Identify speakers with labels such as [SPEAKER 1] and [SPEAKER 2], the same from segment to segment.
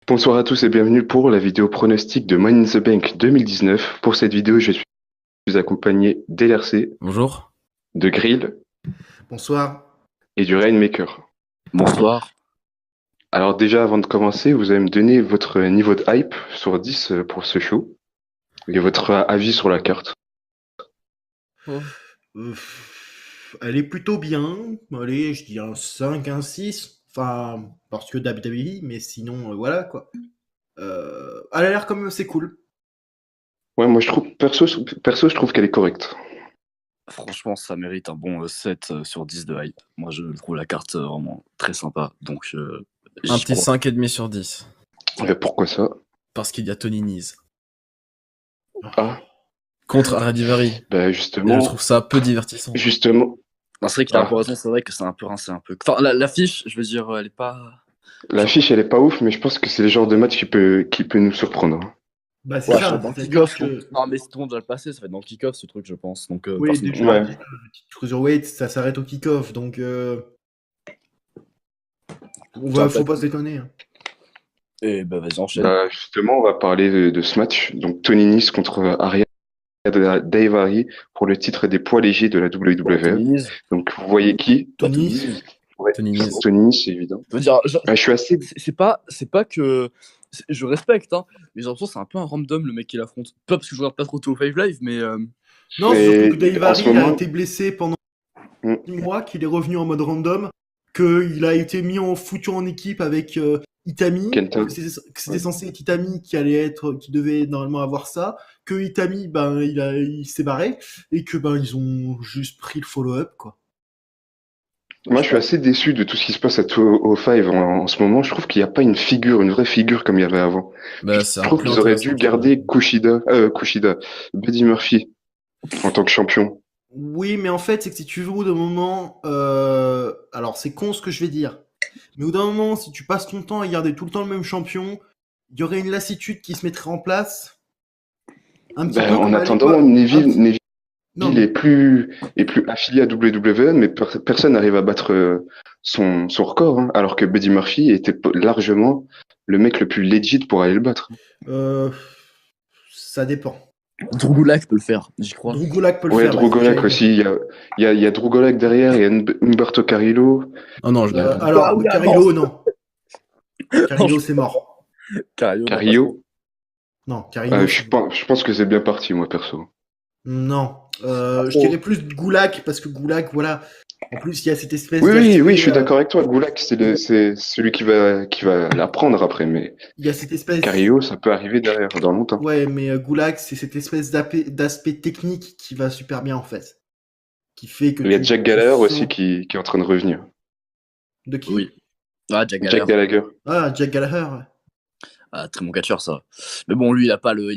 [SPEAKER 1] Bonsoir à tous et bienvenue pour la vidéo pronostic de Money in the Bank 2019. Pour cette vidéo, je suis accompagné d'LRC,
[SPEAKER 2] Bonjour.
[SPEAKER 1] de Grill
[SPEAKER 3] Bonsoir.
[SPEAKER 1] et du Rainmaker.
[SPEAKER 4] Bonsoir.
[SPEAKER 1] Alors déjà, avant de commencer, vous allez me donner votre niveau de hype sur 10 pour ce show et votre avis sur la carte.
[SPEAKER 3] Elle est plutôt bien. Allez, je dis un 5, un 6. Enfin, parce que WWE, mais sinon, voilà quoi. Elle a l'air comme c'est cool.
[SPEAKER 1] Ouais, moi je trouve, perso, je trouve qu'elle est correcte.
[SPEAKER 4] Franchement, ça mérite un bon 7 sur 10 de hype. Moi, je trouve la carte vraiment très sympa. Donc,
[SPEAKER 2] Un
[SPEAKER 4] j'y
[SPEAKER 2] petit
[SPEAKER 4] crois.
[SPEAKER 2] 5,5 sur 10.
[SPEAKER 1] Pourquoi ça?
[SPEAKER 2] Parce qu'il y a Tony Nese.
[SPEAKER 1] Ah,
[SPEAKER 2] Contre Aradivari.
[SPEAKER 1] bah
[SPEAKER 2] Et
[SPEAKER 1] justement,
[SPEAKER 2] je trouve ça peu divertissant.
[SPEAKER 1] justement,
[SPEAKER 4] Non, c'est vrai qu'il a un
[SPEAKER 1] Ah.
[SPEAKER 4] peu raison, c'est vrai que c'est un peu rincé un peu. Enfin, l'affiche, je veux dire, elle est pas.
[SPEAKER 1] l'affiche elle est pas ouf, mais je pense que c'est le genre de match qui peut nous surprendre, hein.
[SPEAKER 3] Bah, c'est
[SPEAKER 4] Ouais,
[SPEAKER 3] ça.
[SPEAKER 4] dans le
[SPEAKER 3] C'est-à-dire
[SPEAKER 4] kick-off.
[SPEAKER 3] que.
[SPEAKER 4] Non, mais c'est tout le monde déjà le passé, ça va être dans le kick-off ce truc, je pense. Donc,
[SPEAKER 3] Oui,
[SPEAKER 4] personne
[SPEAKER 3] déjà,
[SPEAKER 1] Ouais.
[SPEAKER 3] le titre Cruiserweight, ça s'arrête au kick-off. Donc, faut pas s'étonner. Hein.
[SPEAKER 4] Et bah, vas-y, enchaîne.
[SPEAKER 1] Bah, justement, on va parler de ce match. Donc, Tony Nese contre Ariya Daivari pour le titre des poids légers de la WWE.
[SPEAKER 4] Tony Nese.
[SPEAKER 1] Donc, vous voyez qui?
[SPEAKER 3] Tony.
[SPEAKER 1] Ouais,
[SPEAKER 2] Tony Nese.
[SPEAKER 1] Tony Nese, c'est évident.
[SPEAKER 4] Je veux dire,
[SPEAKER 1] Je suis assez.
[SPEAKER 4] c'est pas que. Je respecte, hein, mais j'ai l'impression que c'est un peu un random le mec qui l'affronte. Pas parce que je regarde pas trop Théo 5 Live, mais.
[SPEAKER 3] Non,
[SPEAKER 1] Mais
[SPEAKER 3] c'est surtout que Dave
[SPEAKER 1] en ce
[SPEAKER 3] Harry a
[SPEAKER 1] moment-
[SPEAKER 3] été blessé pendant
[SPEAKER 1] Mm.
[SPEAKER 3] 6 mois, qu'il est revenu en mode random, qu'il a été foutu en équipe avec Itami,
[SPEAKER 1] Kenta.
[SPEAKER 3] que c'était
[SPEAKER 1] Ouais.
[SPEAKER 3] censé être Itami qui devait normalement avoir ça, que Itami, il s'est barré, et que ils ont juste pris le follow-up, quoi.
[SPEAKER 1] Moi, je suis assez déçu de tout ce qui se passe à au Five en ce moment. Je trouve qu'il n'y a pas une vraie figure comme il y avait avant.
[SPEAKER 2] Bah,
[SPEAKER 1] Je
[SPEAKER 2] c'est un
[SPEAKER 1] trouve
[SPEAKER 2] plus
[SPEAKER 1] qu'ils auraient
[SPEAKER 2] intéressant
[SPEAKER 1] dû
[SPEAKER 2] qu'il
[SPEAKER 1] garder Kushida, Buddy Murphy en tant que champion.
[SPEAKER 3] Oui, mais en fait, c'est que si tu veux, au bout d'un moment, alors c'est con ce que je vais dire, mais au bout d'un moment, si tu passes ton temps à garder tout le temps le même champion, il y aurait une lassitude qui se mettrait en place. Un petit peu
[SPEAKER 1] En
[SPEAKER 3] comme à
[SPEAKER 1] attendant,
[SPEAKER 3] l'époque.
[SPEAKER 1] Neville
[SPEAKER 3] Non,
[SPEAKER 1] est plus affilié à WWE, mais personne n'arrive à battre son record, hein, alors que Buddy Murphy était largement le mec le plus legit pour aller le battre.
[SPEAKER 3] ça dépend.
[SPEAKER 4] Drew Gulak peut le faire, j'y crois.
[SPEAKER 3] Drew Gulak peut le
[SPEAKER 1] Ouais,
[SPEAKER 3] faire.
[SPEAKER 1] Drew
[SPEAKER 3] vas-y,
[SPEAKER 1] Gulak
[SPEAKER 3] j'allais
[SPEAKER 1] aussi. Il y a Drew Gulak derrière, il y a Humberto Carrillo.
[SPEAKER 2] Oh non, je
[SPEAKER 3] dire.
[SPEAKER 2] l'aime pas.
[SPEAKER 3] Alors,
[SPEAKER 4] Ah oui,
[SPEAKER 3] Carrillo, non. Carrillo, c'est mort.
[SPEAKER 1] Carrillo.
[SPEAKER 3] Non, Carrillo,
[SPEAKER 1] Je pense que c'est bien parti, moi, perso.
[SPEAKER 3] non. Je dirais plus Gulak, parce que Gulak, voilà. En plus, il y a cette espèce
[SPEAKER 1] Oui, je suis d'accord avec toi. Gulak, c'est celui qui va la prendre après, mais
[SPEAKER 3] Il y a cette espèce.
[SPEAKER 1] Carrillo, ça peut arriver derrière, dans longtemps.
[SPEAKER 3] Ouais, mais Gulak, c'est cette espèce d'aspect technique qui va super bien, en fait. Qui fait que
[SPEAKER 1] Il y a
[SPEAKER 3] tu
[SPEAKER 1] Jack Gallagher
[SPEAKER 3] sens-
[SPEAKER 1] aussi qui est en train de revenir.
[SPEAKER 3] De qui?
[SPEAKER 4] Oui. Ah, Jack
[SPEAKER 1] Jack
[SPEAKER 4] Gallagher.
[SPEAKER 1] Gallagher.
[SPEAKER 3] Ah, Jack Gallagher. Ouais.
[SPEAKER 4] Ah, très bon catcheur, ça. Mais bon, lui, il a pas le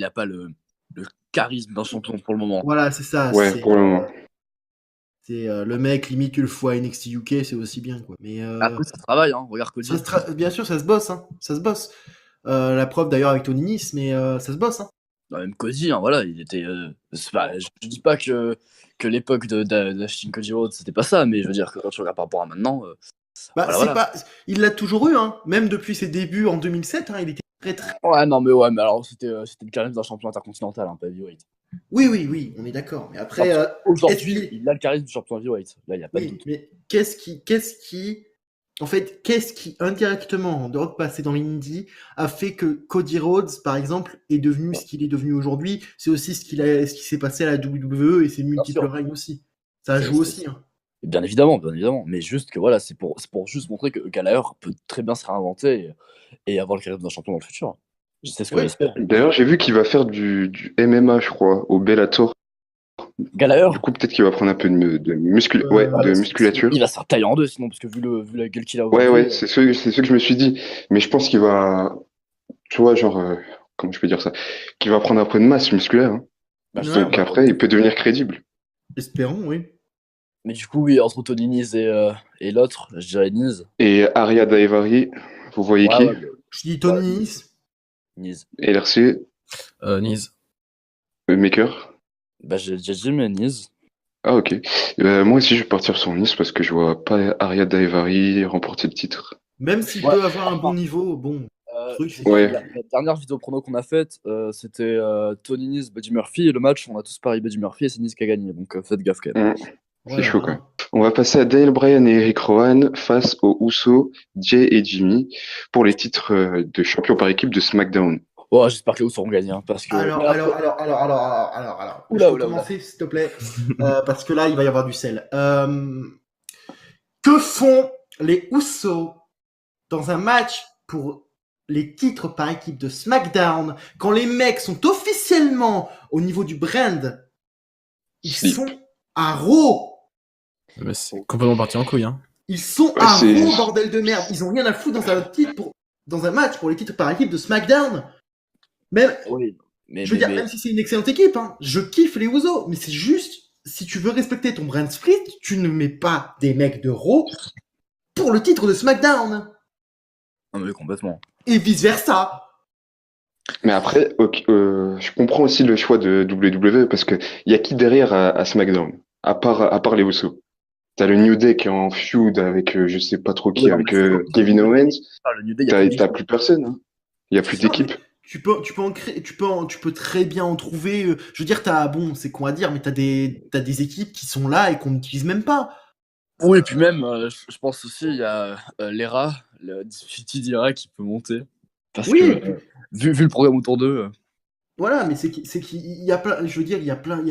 [SPEAKER 4] charisme d'un champion pour le moment.
[SPEAKER 3] Voilà, c'est ça.
[SPEAKER 1] Ouais,
[SPEAKER 3] c'est
[SPEAKER 1] pour le moment.
[SPEAKER 3] c'est, le mec, limite, tu le fous à NXT UK, c'est aussi bien, quoi. Mais
[SPEAKER 4] Après, ça travaille, hein. Regarde Cody.
[SPEAKER 3] bien sûr, ça se bosse, hein. Ça se bosse. La preuve d'ailleurs avec Tony Nese, mais ça se bosse, hein.
[SPEAKER 4] Non, même Cody, hein, voilà, il était. Je dis pas que l'époque d'Ashton Cody Rhodes, c'était pas ça, mais je veux dire que quand tu regardes par rapport à maintenant. Voilà.
[SPEAKER 3] Il l'a toujours eu, hein. Même depuis ses débuts en 2007, hein, il était très très.
[SPEAKER 4] Ouais, mais alors c'était le charisme d'un champion intercontinental, hein, pas heavyweight.
[SPEAKER 3] Oui, on est d'accord. Mais après,
[SPEAKER 4] Aujourd'hui, il a le charisme du champion heavyweight. Là, il n'y a pas de
[SPEAKER 3] oui,
[SPEAKER 4] doute.
[SPEAKER 3] mais qu'est-ce qui indirectement, en dehors de passer dans l'indie, a fait que Cody Rhodes, par exemple, est devenu ce qu'il est devenu aujourd'hui? C'est aussi ce qui s'est passé à la WWE et ses multiples
[SPEAKER 4] sûr.
[SPEAKER 3] règnes aussi. Ça joue aussi, hein.
[SPEAKER 4] Bien évidemment. Mais juste que voilà, c'est pour juste montrer que Gallagher peut très bien se réinventer et avoir le charisme d'un champion dans le futur. Je sais ce que
[SPEAKER 3] Oui.
[SPEAKER 4] j'espère.
[SPEAKER 1] D'ailleurs, j'ai vu qu'il va faire du MMA, je crois, au Bellator.
[SPEAKER 4] Gallagher,
[SPEAKER 1] Du coup, peut-être qu'il va prendre un peu de musculature.
[SPEAKER 4] il va se faire tailler en deux sinon, parce que vu la gueule qu'il a
[SPEAKER 1] Ouais,
[SPEAKER 4] aujourd'hui.
[SPEAKER 1] c'est ce que je me suis dit. Mais je pense qu'il va, tu vois, genre, comment je peux dire ça? Qu'il va prendre un peu de masse musculaire, hein.
[SPEAKER 4] Bah,
[SPEAKER 3] Ouais,
[SPEAKER 1] Donc après, il peut devenir crédible.
[SPEAKER 3] Espérons, oui.
[SPEAKER 4] Mais du coup, oui, entre Tony Nese et l'autre, je dirais Nese.
[SPEAKER 1] Et Ariya Daivari, vous voyez qui?
[SPEAKER 3] Je dis Tony Nese.
[SPEAKER 4] Nese.
[SPEAKER 1] LRC,
[SPEAKER 2] Nese.
[SPEAKER 1] Maker.
[SPEAKER 4] Bah, j'ai dit, mais Nese.
[SPEAKER 1] Ah, ok. Moi aussi, je vais partir sur Nice parce que je vois pas Ariya Daivari remporter le titre.
[SPEAKER 3] Même s'il
[SPEAKER 4] Ouais.
[SPEAKER 3] peut avoir un bon niveau, bon. truc, c'est
[SPEAKER 1] Ouais.
[SPEAKER 4] La dernière vidéo prono qu'on a faite, c'était Tony Nese, Buddy Murphy. Et le match, on a tous parié Buddy Murphy et c'est Nese qui a gagné. Donc faites gaffe quand même.
[SPEAKER 1] C'est chaud quand même. On va passer à Daniel Bryan et Eric Rowan face aux Usos, Jay et Jimmy, pour les titres de champion par équipe de SmackDown.
[SPEAKER 4] Oh, j'espère que les Usos auront gagné. Parce que...
[SPEAKER 3] Alors.
[SPEAKER 4] Oula,
[SPEAKER 3] Je peux
[SPEAKER 4] oula,
[SPEAKER 3] commencer, s'il te plaît, parce que là, il va y avoir du sel. Que font les Usos dans un match pour les titres par équipe de SmackDown quand les mecs sont officiellement au niveau du brand? Ils
[SPEAKER 1] Slip.
[SPEAKER 3] sont à Raw.
[SPEAKER 2] Mais c'est complètement parti en couille, hein.
[SPEAKER 3] Ils sont
[SPEAKER 1] Ouais,
[SPEAKER 3] à
[SPEAKER 1] c'est-
[SPEAKER 3] Raw, bordel de merde. Ils ont rien à foutre dans un match pour les titres par équipe de SmackDown. Même,
[SPEAKER 4] Oui, mais,
[SPEAKER 3] je veux dire, même si c'est une excellente équipe, hein, je kiffe les Usos, mais c'est juste, si tu veux respecter ton brand split, tu ne mets pas des mecs de Raw pour le titre de SmackDown.
[SPEAKER 4] Non, mais complètement.
[SPEAKER 3] Et vice versa.
[SPEAKER 1] Mais après, je comprends aussi le choix de WWE parce que il y a qui derrière à SmackDown, à part les Usos. T'as le New Day qui est en feud avec je sais pas trop qui,
[SPEAKER 4] Ouais, non,
[SPEAKER 1] avec
[SPEAKER 4] mais c'est-
[SPEAKER 1] Kevin Owens.
[SPEAKER 4] Ah, le New Day, il y a
[SPEAKER 1] T'as plus personne. Hein. Il y a plus
[SPEAKER 3] C'est ça,
[SPEAKER 1] d'équipe.
[SPEAKER 3] Tu peux très bien en trouver. Je veux dire, c'est con à dire, mais t'as des équipes qui sont là et qu'on n'utilise même pas.
[SPEAKER 4] Oui, et puis même, je pense aussi, il y a l'ERA, le Difficulty d'IRA qui peut monter. Parce
[SPEAKER 3] Oui.
[SPEAKER 4] que, vu le programme autour d'eux.
[SPEAKER 3] Voilà, mais c'est qu'il y a plein. Je veux dire, il y a plein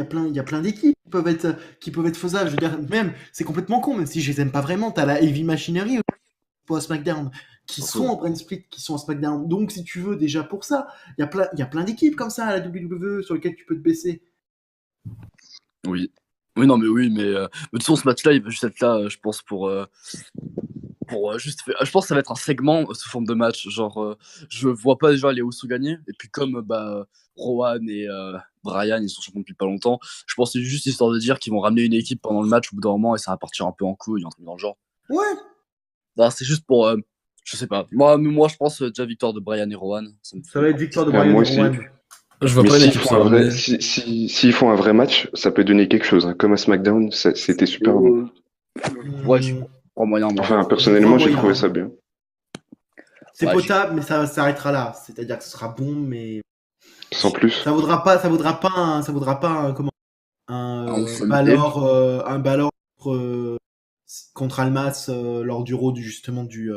[SPEAKER 3] d'équipes qui peuvent être faisables. Je veux dire, même, c'est complètement con, même si je les aime pas vraiment. T'as la Heavy Machinery à SmackDown qui sont en brand split, qui sont à SmackDown. Donc, si tu veux, déjà pour ça, il y a plein d'équipes comme ça à la WWE sur lesquelles tu peux te baisser.
[SPEAKER 4] Oui. Oui, non, mais oui, mais de toute façon, ce match-là, il va juste être là, je pense, pour juste. Je pense que ça va être un segment sous forme de match. Genre, je vois pas déjà les Usos gagner. Et puis, comme Rowan et Bryan, ils sont champions depuis pas longtemps, je pense que c'est juste histoire de dire qu'ils vont ramener une équipe pendant le match au bout d'un moment et ça va partir un peu en couille, un truc dans le genre.
[SPEAKER 3] Ouais.
[SPEAKER 4] Non, c'est juste pour. Je sais pas. Moi, je pense déjà victoire de Bryan et Rowan.
[SPEAKER 3] Ça va être victoire de
[SPEAKER 1] Ah,
[SPEAKER 3] Bryan
[SPEAKER 1] moi
[SPEAKER 3] et
[SPEAKER 1] aussi.
[SPEAKER 3] Rowan.
[SPEAKER 2] Je vois
[SPEAKER 1] Mais
[SPEAKER 2] pas une
[SPEAKER 1] s'ils
[SPEAKER 2] équipe
[SPEAKER 1] font
[SPEAKER 2] se
[SPEAKER 1] un vrai,
[SPEAKER 2] ramener.
[SPEAKER 1] s'ils font un vrai match, ça peut donner quelque chose. Hein. Comme à SmackDown, c'était super bon.
[SPEAKER 4] Ouais, je crois moyen, moi.
[SPEAKER 1] Enfin, personnellement, j'ai
[SPEAKER 3] moyen.
[SPEAKER 1] trouvé ça bien.
[SPEAKER 3] C'est
[SPEAKER 4] Ouais,
[SPEAKER 3] potable, mais ça s'arrêtera là. C'est-à-dire que ce sera bon, mais
[SPEAKER 1] Sans plus.
[SPEAKER 3] ça vaudra pas un
[SPEAKER 4] full
[SPEAKER 3] Balor contre Almas lors du Raw justement du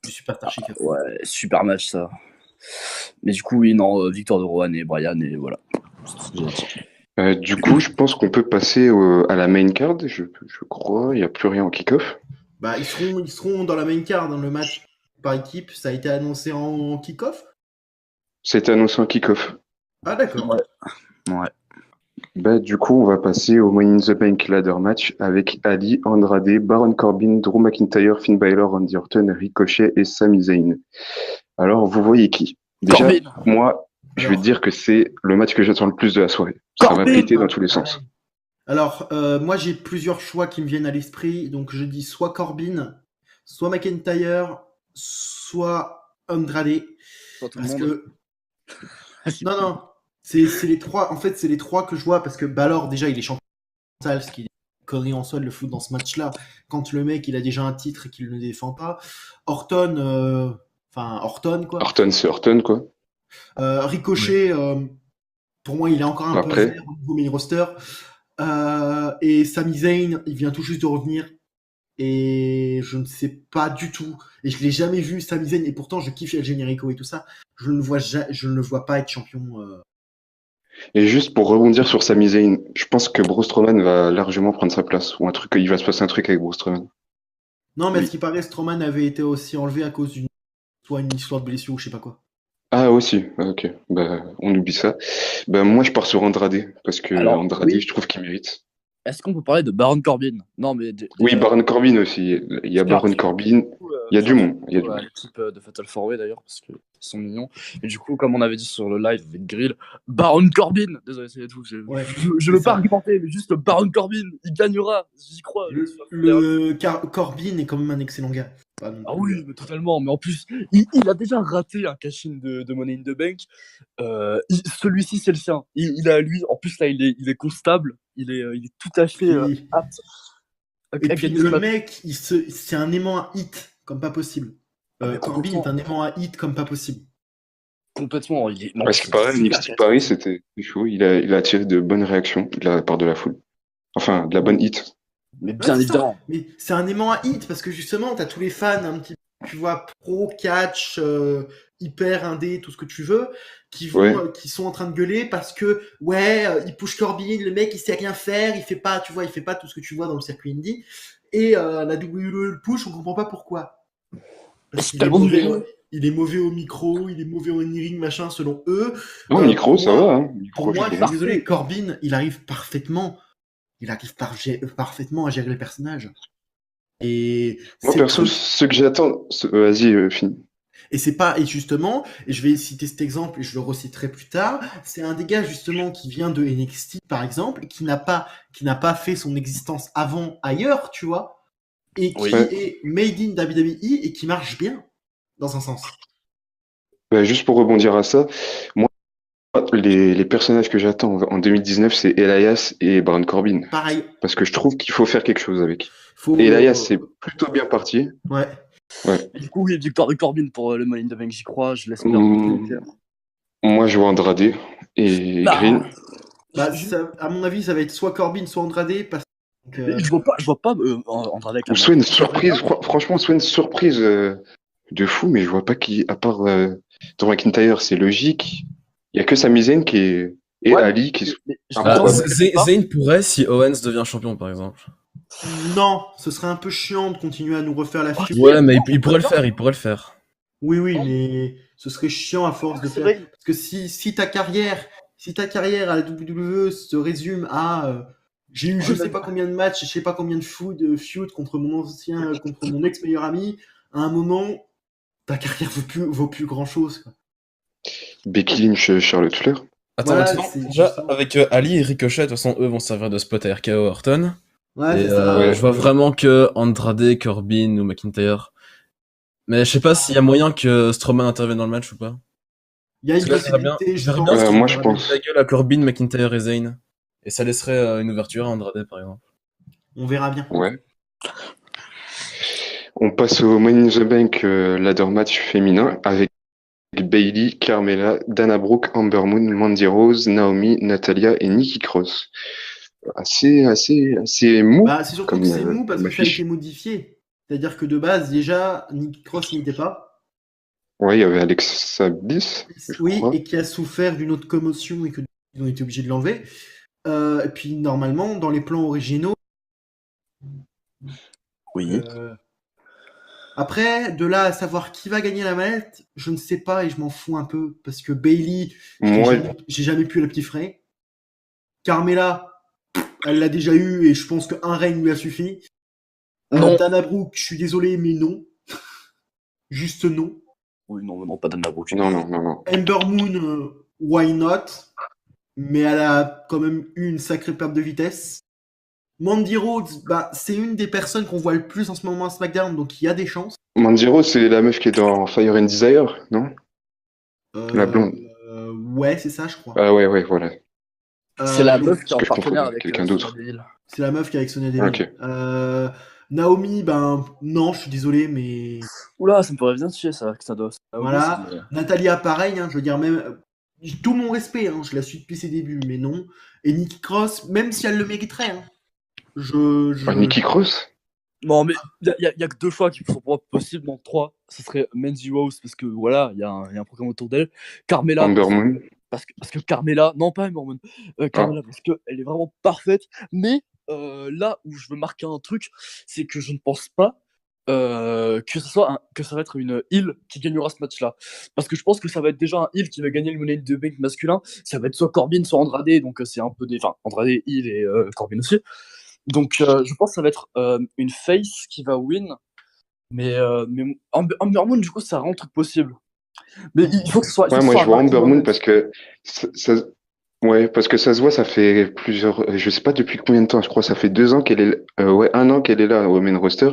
[SPEAKER 3] Superstar Shake-Up.
[SPEAKER 4] Ouais, super match ça. Mais du coup, oui, non, victoire de Rowan et Bryan, et voilà. C'est tout ce que j'ai à dire.
[SPEAKER 1] Du coup, je pense qu'on peut passer à la main card. Je crois. Il n'y a plus rien en kick-off.
[SPEAKER 3] Bah, ils seront dans la main card dans le match par équipe. Ça a été annoncé en kick-off.
[SPEAKER 1] C'était annoncé en kick-off.
[SPEAKER 3] Ah d'accord.
[SPEAKER 4] Ouais.
[SPEAKER 1] Bah, du coup, on va passer au Money in the Bank ladder match avec Ali, Andrade, Baron Corbin, Drew McIntyre, Finn Balor, Randy Orton, Ricochet et Sami Zayn. Alors, vous voyez qui? Déjà,
[SPEAKER 4] Corbin.
[SPEAKER 1] moi, je vais te dire que c'est le match que j'attends le plus de la soirée. Ça va
[SPEAKER 4] Corbin.
[SPEAKER 1] péter dans tous les sens.
[SPEAKER 3] Alors, moi j'ai plusieurs choix qui me viennent à l'esprit. Donc je dis soit Corbin, soit McIntyre, soit Andrade.
[SPEAKER 4] Soit tout le
[SPEAKER 3] Parce
[SPEAKER 4] monde.
[SPEAKER 3] que non, c'est les trois. En fait, c'est les trois que je vois parce que Balor déjà il est champion mondial, ce qui est une connerie en soi de le foutre dans ce match-là. Quand le mec il a déjà un titre et qu'il ne le défend pas. Orton quoi.
[SPEAKER 1] Orton, c'est Orton, quoi.
[SPEAKER 3] Ricochet, pour moi il est encore un peu
[SPEAKER 1] Après.
[SPEAKER 3] vert au niveau main roster. Et Sami Zayn, il vient tout juste de revenir. Et je ne sais pas du tout. Et je l'ai jamais vu, Sami Zayn. Et pourtant, je kiffe El Generico et tout ça. Je ne le vois pas être champion.
[SPEAKER 1] Et juste pour rebondir sur Sami Zayn, je pense que Braun Strowman va largement prendre sa place. Ou il va se passer un truc avec Braun Strowman.
[SPEAKER 3] Non, mais
[SPEAKER 1] Oui.
[SPEAKER 3] à ce qui paraît, Strowman avait été aussi enlevé à cause soit une histoire de blessure ou je sais pas quoi.
[SPEAKER 1] Ah, aussi. Ah, ok. Bah, on oublie ça. Bah, moi, je pars sur Andrade. Parce que
[SPEAKER 4] Alors,
[SPEAKER 1] Andrade,
[SPEAKER 4] oui.
[SPEAKER 1] je trouve qu'il mérite.
[SPEAKER 4] Est-ce qu'on peut parler de Baron Corbin? Non, mais
[SPEAKER 1] Oui,
[SPEAKER 4] déjà,
[SPEAKER 1] Baron Corbin aussi. Il y a Baron Corbin. Il y a du monde. Il y a du monde.
[SPEAKER 4] L'équipe de Fatal 4-Way d'ailleurs, parce qu'ils sont mignons. Et du coup, comme on avait dit sur le live avec Grill, Baron Corbin, désolé, c'est tout. Je veux pas argumenter, mais juste Baron Corbin, il gagnera, j'y crois.
[SPEAKER 3] Corbin est quand même un excellent gars.
[SPEAKER 4] Ah oui, mais totalement. Mais en plus, il a déjà raté un cash-in de Money in the Bank. Celui-ci, c'est le sien. Il a lui. En plus, là, il est constable. Il est tout à fait apte.
[SPEAKER 3] Et puis le mec, c'est un aimant à hit comme pas possible.
[SPEAKER 4] Ah, mais
[SPEAKER 3] Corbin
[SPEAKER 4] complètement.
[SPEAKER 3] est un aimant à hit comme pas possible.
[SPEAKER 4] complètement. Il est... non,
[SPEAKER 1] Ouais, ce qui paraît,
[SPEAKER 4] c'est
[SPEAKER 1] NXT
[SPEAKER 4] super
[SPEAKER 1] Paris,
[SPEAKER 4] créatif.
[SPEAKER 1] c'était chaud. Il a attiré de bonnes réactions de la part de la foule. Enfin, de la bonne hit.
[SPEAKER 4] Mais
[SPEAKER 3] Ouais,
[SPEAKER 4] bien
[SPEAKER 3] c'est ça.
[SPEAKER 4] évidemment.
[SPEAKER 3] Mais c'est un aimant à hit parce que justement, t'as tous les fans un petit peu, tu vois, pro, catch, hyper indé, tout ce que tu veux,
[SPEAKER 1] Ouais.
[SPEAKER 3] qui sont en train de gueuler parce que, ouais, il push Corbin, le mec, il sait rien faire, il fait pas, tu vois, il fait pas tout ce que tu vois dans le circuit indie. Et la WWE le push, on comprend pas pourquoi. Parce
[SPEAKER 4] C'est
[SPEAKER 3] qu'il est
[SPEAKER 4] tellement
[SPEAKER 3] mauvais,
[SPEAKER 4] nul.
[SPEAKER 3] il est mauvais au micro, il est mauvais au in-ring, machin, selon eux.
[SPEAKER 1] Non, micro,
[SPEAKER 3] Pour
[SPEAKER 1] ça
[SPEAKER 3] moi,
[SPEAKER 1] va, hein.
[SPEAKER 3] pour
[SPEAKER 1] Micro,
[SPEAKER 3] moi,
[SPEAKER 1] c'est
[SPEAKER 3] je
[SPEAKER 1] bon.
[SPEAKER 3] suis désolé, Corbin, il arrive parfaitement parfaitement à gérer le personnage. Et
[SPEAKER 1] Moi,
[SPEAKER 3] c'est le
[SPEAKER 1] perso,
[SPEAKER 3] truc.
[SPEAKER 1] ce que j'attends, vas-y, finis.
[SPEAKER 3] Et c'est pas, et justement, et je vais citer cet exemple et je le reciterai plus tard, c'est un des gars justement qui vient de NXT par exemple, et qui n'a pas fait son existence avant ailleurs, tu vois, et qui
[SPEAKER 4] Oui.
[SPEAKER 1] Ouais.
[SPEAKER 3] est made in WWE et qui marche bien, dans un sens.
[SPEAKER 1] Bah, juste pour rebondir à ça, moi, les personnages que j'attends en 2019, c'est Elias et Baron Corbin.
[SPEAKER 3] Pareil,
[SPEAKER 1] Parce que je trouve qu'il faut faire quelque chose avec.
[SPEAKER 3] faut,
[SPEAKER 1] Et Elias, c'est plutôt bien parti.
[SPEAKER 3] ouais.
[SPEAKER 1] Ouais.
[SPEAKER 4] Du coup, oui, victoire de Corbin pour le Money in the Bank, j'y crois, je l'espère.
[SPEAKER 1] Moi, je vois Andrade et Green.
[SPEAKER 3] Bah, ça, à mon avis, ça va être soit Corbin, soit Andrade, parce que,
[SPEAKER 4] Je vois pas Andrade avec
[SPEAKER 1] Ou soit une surprise, franchement, soit une surprise de fou, mais je vois pas qui, à part Drew McIntyre, c'est logique. Il y a que Sami Zayn qui est, et
[SPEAKER 4] Ouais,
[SPEAKER 1] Ali qui sont
[SPEAKER 4] j'ai
[SPEAKER 2] Bah,
[SPEAKER 4] entendu
[SPEAKER 1] improbables.
[SPEAKER 4] quelque part.
[SPEAKER 2] Zayn pourrait si Owens devient champion, par exemple.
[SPEAKER 3] non, ce serait un peu chiant de continuer à nous refaire la feud.
[SPEAKER 2] Ouais, mais il pourrait le faire, il pourrait le faire.
[SPEAKER 3] Oui, oui,
[SPEAKER 4] Non,
[SPEAKER 3] mais ce serait chiant à force de
[SPEAKER 4] c'est
[SPEAKER 3] faire.
[SPEAKER 4] vrai.
[SPEAKER 3] Parce que si ta carrière à la WWE se résume à j'ai eu je sais pas combien de matchs, je sais pas combien de feud contre contre mon ex meilleur ami, à un moment, ta carrière vaut plus grand chose.
[SPEAKER 1] Becky Lynch, Charlotte Flair.
[SPEAKER 2] Attends,
[SPEAKER 3] Voilà,
[SPEAKER 2] mais
[SPEAKER 3] c'est
[SPEAKER 2] déjà,
[SPEAKER 3] justement.
[SPEAKER 2] avec Ali et Ricochet, de toute façon, eux vont servir de spot à RKO Orton.
[SPEAKER 3] Ouais,
[SPEAKER 2] Et
[SPEAKER 3] c'est ça.
[SPEAKER 1] Ouais.
[SPEAKER 2] je vois vraiment que Andrade, Corbin ou McIntyre. Mais je sais pas s'il y a moyen que Strowman intervienne dans le match ou pas.
[SPEAKER 3] Il y a une
[SPEAKER 2] Parce que là,
[SPEAKER 3] possibilité,
[SPEAKER 2] je
[SPEAKER 3] je
[SPEAKER 2] verrais bien
[SPEAKER 3] pense.
[SPEAKER 2] Strowman
[SPEAKER 1] Moi,
[SPEAKER 3] On
[SPEAKER 1] je
[SPEAKER 3] verra bien.
[SPEAKER 1] pense.
[SPEAKER 2] la gueule à Corbin, McIntyre et Zayn. Et ça laisserait une ouverture à Andrade, par exemple.
[SPEAKER 3] On verra bien.
[SPEAKER 1] Ouais. On passe au Money in the Bank ladder match féminin avec Bailey, Carmella, Dana Brooke, Amber Moon, Mandy Rose, Naomi, Natalia et Nikki Cross. Assez mou
[SPEAKER 3] Bah, c'est surtout que c'est mou parce
[SPEAKER 1] comme
[SPEAKER 3] que ça a été
[SPEAKER 1] affiche.
[SPEAKER 3] modifié. C'est-à-dire que de base, déjà, Nikki Cross n'y était pas.
[SPEAKER 1] Ouais, il y avait Alexa Bliss, je
[SPEAKER 3] Oui,
[SPEAKER 1] crois.
[SPEAKER 3] et qui a souffert d'une autre commotion et que ils ont été obligés de l'enlever. Et puis normalement, dans les plans originaux,
[SPEAKER 4] Oui.
[SPEAKER 3] après, de là à savoir qui va gagner la manette, je ne sais pas et je m'en fous un peu parce que Bailey,
[SPEAKER 1] Moi,
[SPEAKER 3] j'ai jamais pu la petit frais. Carmella, elle l'a déjà eu et je pense qu'un règne lui a suffi.
[SPEAKER 4] Non.
[SPEAKER 3] Dana Brooke, je suis désolé, mais non. Juste non.
[SPEAKER 4] Oui, non, pas Dana Brooke.
[SPEAKER 1] non.
[SPEAKER 3] Ember Moon, why not? Mais elle a quand même eu une sacrée perte de vitesse. Mandy Rhodes, bah, c'est une des personnes qu'on voit le plus en ce moment à SmackDown, donc il y a des chances.
[SPEAKER 1] Mandy Rose, c'est la meuf qui est dans Fire and Desire, non? La blonde.
[SPEAKER 3] Ouais, c'est ça, je crois.
[SPEAKER 1] Ah ouais, voilà.
[SPEAKER 4] C'est la
[SPEAKER 3] donc,
[SPEAKER 4] meuf qui est en
[SPEAKER 1] Parce que je
[SPEAKER 4] partenaire
[SPEAKER 1] confonds
[SPEAKER 4] avec
[SPEAKER 1] quelqu'un
[SPEAKER 4] Sonya
[SPEAKER 1] d'autre.
[SPEAKER 4] Deville.
[SPEAKER 3] c'est la meuf qui est avec Sonya Deville.
[SPEAKER 1] Ok.
[SPEAKER 3] Naomi, ben non, je suis désolé, mais
[SPEAKER 4] Oula, ça me ferait bien chier ça, que ça doit.
[SPEAKER 3] voilà. Natalia, pareil, hein, je veux dire même tout mon respect, hein, je la suis depuis ses débuts, mais non. Et Nikki Cross, même si elle le mériterait, hein,
[SPEAKER 1] Nikki Cross?
[SPEAKER 4] Non, mais il y a que deux choix qui sont pour moi possibles, donc trois. Ce serait Mandy Rose, parce que voilà, il y a un programme autour d'elle. Carmella,
[SPEAKER 1] Amber Moon?
[SPEAKER 4] parce que Carmella, non pas Amber Moon, Carmella, parce qu'elle est vraiment parfaite. Mais là où je veux marquer un truc, c'est que je ne pense pas que ça va être une heel qui gagnera ce match-là. Parce que je pense que ça va être déjà un heel qui va gagner le Money in the Bank masculin. Ça va être soit Corbin, soit Andrade, donc c'est un peu des. Enfin, Andrade heel et Corbin aussi. Donc je pense que ça va être une face qui va win. Mais Amber Moon, du coup, ça rend le truc possible. Mais il faut que ce soit.
[SPEAKER 1] Ouais, moi je vois Amber Moon parce que ouais, parce que ça se voit, ça fait je sais pas depuis combien de temps, je crois, ça fait 2 ans qu'elle est, ouais, 1 an qu'elle est là au main roster.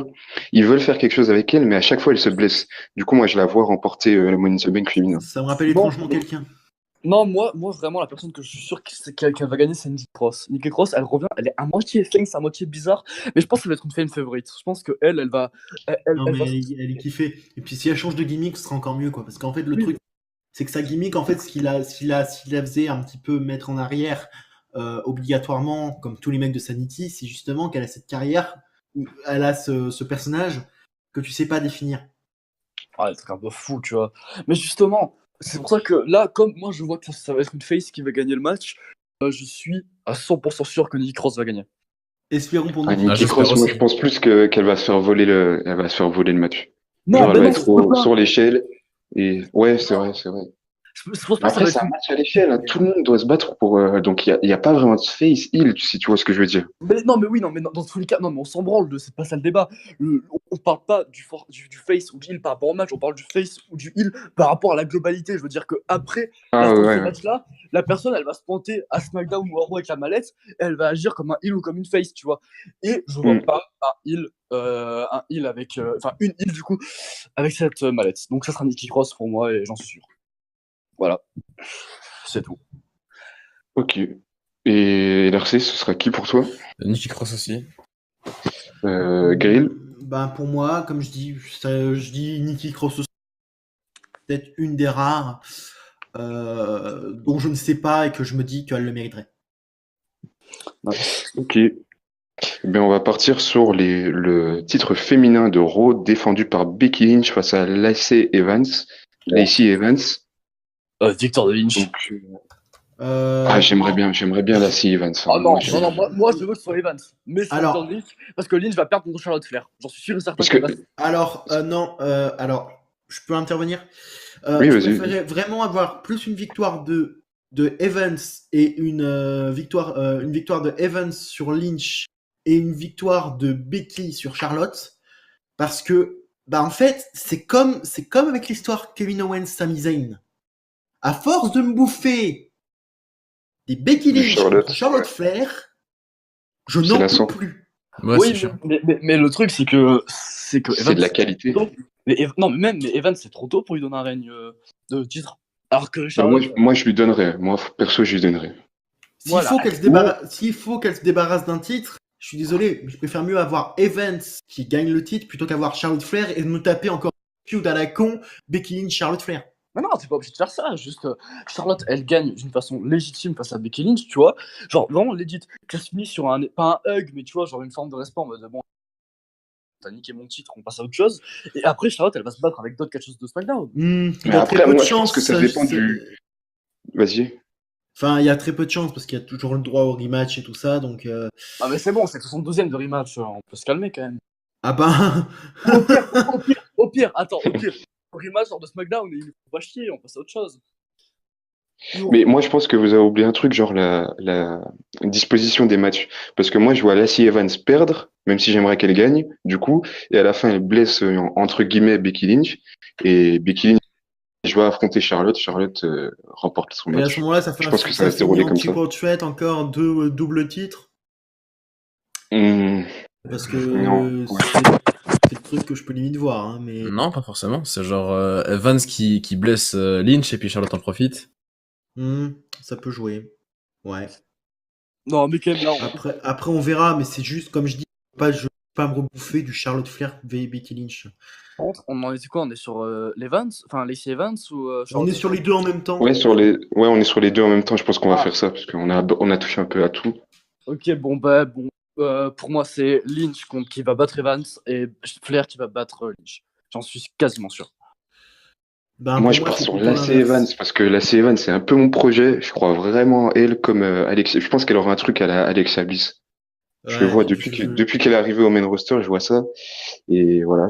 [SPEAKER 1] Ils veulent faire quelque chose avec elle, mais à chaque fois elle se blesse. Du coup, moi je la vois remporter le Money in the Bank féminin.
[SPEAKER 3] ça me rappelle étrangement quelqu'un.
[SPEAKER 4] Non, moi, vraiment, la personne que je suis sûr qu'elle va gagner, c'est Nikki Cross. Nikki Cross, elle revient, elle est à moitié face, à moitié bizarre, mais je pense que ça va être une fan favorite. Je pense que elle va.
[SPEAKER 3] Non, mais elle est kiffée. Et puis si elle change de gimmick, ce sera encore mieux, quoi. Parce qu'en fait, le truc, C'est que sa gimmick, en fait, s'il la faisait un petit peu mettre en arrière obligatoirement, comme tous les mecs de Sanity, c'est justement qu'elle a cette carrière où elle a ce personnage que tu sais pas définir.
[SPEAKER 4] Ah, le truc un peu fou, tu vois. Mais justement, c'est pour ça que là, comme moi je vois que ça va être une face qui va gagner le match, je suis à 100% sûr que Nikki Cross va gagner.
[SPEAKER 3] Espérons pour nous.
[SPEAKER 1] Nikki
[SPEAKER 2] j'espère
[SPEAKER 1] Cross, moi
[SPEAKER 2] aussi.
[SPEAKER 1] je pense plus qu'elle va se faire voler elle va se faire voler le match.
[SPEAKER 4] Non,
[SPEAKER 1] Genre, elle
[SPEAKER 4] ben
[SPEAKER 1] va
[SPEAKER 4] non,
[SPEAKER 1] être
[SPEAKER 4] ça se peut pas.
[SPEAKER 1] sur l'échelle. Et ouais, c'est vrai, c'est vrai.
[SPEAKER 4] Je pense pas que ça
[SPEAKER 1] Après,
[SPEAKER 4] va
[SPEAKER 1] c'est
[SPEAKER 4] être
[SPEAKER 1] un match à l'échelle, hein. Tout le monde doit se battre pour. Donc, il y a pas vraiment de face heal, si tu vois ce que je veux dire.
[SPEAKER 4] Non, mais oui, non, mais dans tous les cas, non, mais on s'en branle, c'est pas ça le débat. On parle pas du face ou du heal par rapport au match, on parle du face ou du heal par rapport à la globalité. Je veux dire qu'après
[SPEAKER 1] Ah
[SPEAKER 4] dans
[SPEAKER 1] ouais,
[SPEAKER 4] ce
[SPEAKER 1] ouais.
[SPEAKER 4] match-là, la personne, elle va se pointer à SmackDown ou à Raw avec la mallette, et elle va agir comme un heal ou comme une face, tu vois. Et je vois
[SPEAKER 1] Hmm.
[SPEAKER 4] pas un heal avec. Enfin, une heal du coup, avec cette mallette. Donc ça sera Nikki Cross pour moi, et j'en suis sûr. Voilà. C'est tout.
[SPEAKER 1] Ok. Et LRC, ce sera qui pour toi?
[SPEAKER 2] Nikki Cross aussi.
[SPEAKER 1] Grill?
[SPEAKER 3] Ben, pour moi, comme je dis Nikki Cross aussi, peut-être une des rares dont je ne sais pas et que je me dis qu'elle le mériterait.
[SPEAKER 1] Ok. Eh bien, on va partir sur le titre féminin de Raw défendu par Becky Lynch face à Lacey Evans. Lacey Evans.
[SPEAKER 4] Victor de Lynch.
[SPEAKER 1] Donc, j'aimerais bien Lacey Evans, hein.
[SPEAKER 4] Oh non,
[SPEAKER 1] Moi,
[SPEAKER 4] non, non, moi je veux que ce soit Evans. Mais c'est
[SPEAKER 3] Alors-
[SPEAKER 4] Victor Lynch, parce que Lynch va perdre contre Charlotte Flair. J'en suis sûr et certain
[SPEAKER 1] Parce
[SPEAKER 4] qu'elle
[SPEAKER 1] que,
[SPEAKER 4] va.
[SPEAKER 3] Alors, non, alors, je peux intervenir.
[SPEAKER 1] oui,
[SPEAKER 3] Je
[SPEAKER 1] vas-y.
[SPEAKER 3] préférais vraiment avoir plus une victoire de Evans et une victoire de Evans sur Lynch et une victoire de Becky sur Charlotte, parce que, bah en fait, c'est comme avec l'histoire Kevin Owens, Sami Zayn. À force de me bouffer des Becky
[SPEAKER 1] Du
[SPEAKER 3] Lynch
[SPEAKER 1] Charlotte,
[SPEAKER 3] contre Charlotte Flair, je
[SPEAKER 1] c'est
[SPEAKER 3] n'en peux
[SPEAKER 1] lassant.
[SPEAKER 3] plus.
[SPEAKER 2] Ouais,
[SPEAKER 4] Oui,
[SPEAKER 2] c'est chiant.
[SPEAKER 4] mais le truc, c'est que
[SPEAKER 1] C'est
[SPEAKER 4] Evans.
[SPEAKER 1] de la qualité.
[SPEAKER 4] trop tôt. Non, mais Evans, c'est trop tôt pour lui donner un règne de titre. Alors que
[SPEAKER 1] Bah,
[SPEAKER 4] Charlotte.
[SPEAKER 1] moi, je lui donnerais. Moi, perso, je lui donnerais.
[SPEAKER 4] Voilà.
[SPEAKER 3] S'il faut qu'elle se débarrasse d'un titre, je suis désolé, mais je préfère mieux avoir Evans qui gagne le titre plutôt qu'avoir Charlotte Flair et de me taper encore un feud à la con Becky Lynch, Charlotte Flair.
[SPEAKER 4] Mais non, t'es pas obligé de faire ça. Juste, Charlotte, elle gagne d'une façon légitime face à Becky Lynch, tu vois. Genre, vraiment legit. Qu'elle se finit sur pas un hug, mais tu vois, genre une forme de respect en mode bon, t'as niqué mon titre, on passe à autre chose. Et après, Charlotte, elle va se battre avec d'autres catcheuses de SmackDown.
[SPEAKER 3] Il y
[SPEAKER 1] Mais
[SPEAKER 3] a très
[SPEAKER 1] après,
[SPEAKER 3] peu de
[SPEAKER 1] moi, je pense
[SPEAKER 3] chance.
[SPEAKER 1] que ça dépend du. Vas-y.
[SPEAKER 3] Enfin, il y a très peu de chance parce qu'il y a toujours le droit au rematch et tout ça, donc.
[SPEAKER 4] Ah, mais c'est bon, c'est le 62e de rematch, on peut se calmer quand même.
[SPEAKER 3] Ah ben.
[SPEAKER 4] Au pire, attends, rematch hors de SmackDown, il faut pas chier, on passe à autre chose.
[SPEAKER 1] Mais moi, je pense que vous avez oublié un truc, genre la disposition des matchs. Parce que moi, je vois Lacey Evans perdre, même si j'aimerais qu'elle gagne, du coup, et à la fin, elle blesse, entre guillemets, Becky Lynch. Et Becky Lynch, je vais affronter Charlotte. Charlotte remporte son
[SPEAKER 3] Et à ce
[SPEAKER 1] match.
[SPEAKER 3] moment-là, ça fait
[SPEAKER 1] Je pense que ça va se
[SPEAKER 3] finit
[SPEAKER 1] dérouler
[SPEAKER 3] en
[SPEAKER 1] comme ça.
[SPEAKER 3] triple threat, encore deux doubles titres.
[SPEAKER 1] Hmm,
[SPEAKER 3] Parce que
[SPEAKER 1] non, ouais.
[SPEAKER 3] c'est le truc que je peux limite voir, hein, mais.
[SPEAKER 2] Non, pas forcément. C'est genre Evans qui blesse Lynch et puis Charlotte en profite.
[SPEAKER 3] Ça peut jouer. Ouais.
[SPEAKER 4] Non, mais quand même, là,
[SPEAKER 3] Après, on verra, mais c'est juste, comme je dis, je veux pas me rebouffer du Charlotte Flair v Becky Lynch.
[SPEAKER 4] on en était quoi? On est sur l'Evans, enfin Lacey Evans ou
[SPEAKER 3] On
[SPEAKER 4] Charlotte
[SPEAKER 3] est sur les deux en même temps.
[SPEAKER 1] Ouais, on est sur les deux en même temps. Je pense qu'on va
[SPEAKER 4] Ah.
[SPEAKER 1] faire ça, parce on a touché un peu à tout.
[SPEAKER 4] Ok, bon, pour moi, c'est Lynch qui va battre Evans et Flair qui va battre Lynch. J'en suis quasiment sûr.
[SPEAKER 3] Ben,
[SPEAKER 1] Moi,
[SPEAKER 3] pour
[SPEAKER 1] je
[SPEAKER 3] moi,
[SPEAKER 1] pars
[SPEAKER 3] c'est
[SPEAKER 1] sur
[SPEAKER 3] plutôt
[SPEAKER 1] Lacey
[SPEAKER 3] l'inverse.
[SPEAKER 1] Evans, parce que Lacey Evans, c'est un peu mon projet. Je crois vraiment à elle comme Alex. Je pense qu'elle aura un truc à la Alexa Bliss. Je le
[SPEAKER 3] Ouais,
[SPEAKER 1] vois depuis qu'elle est arrivée au main roster, je vois ça. Et voilà,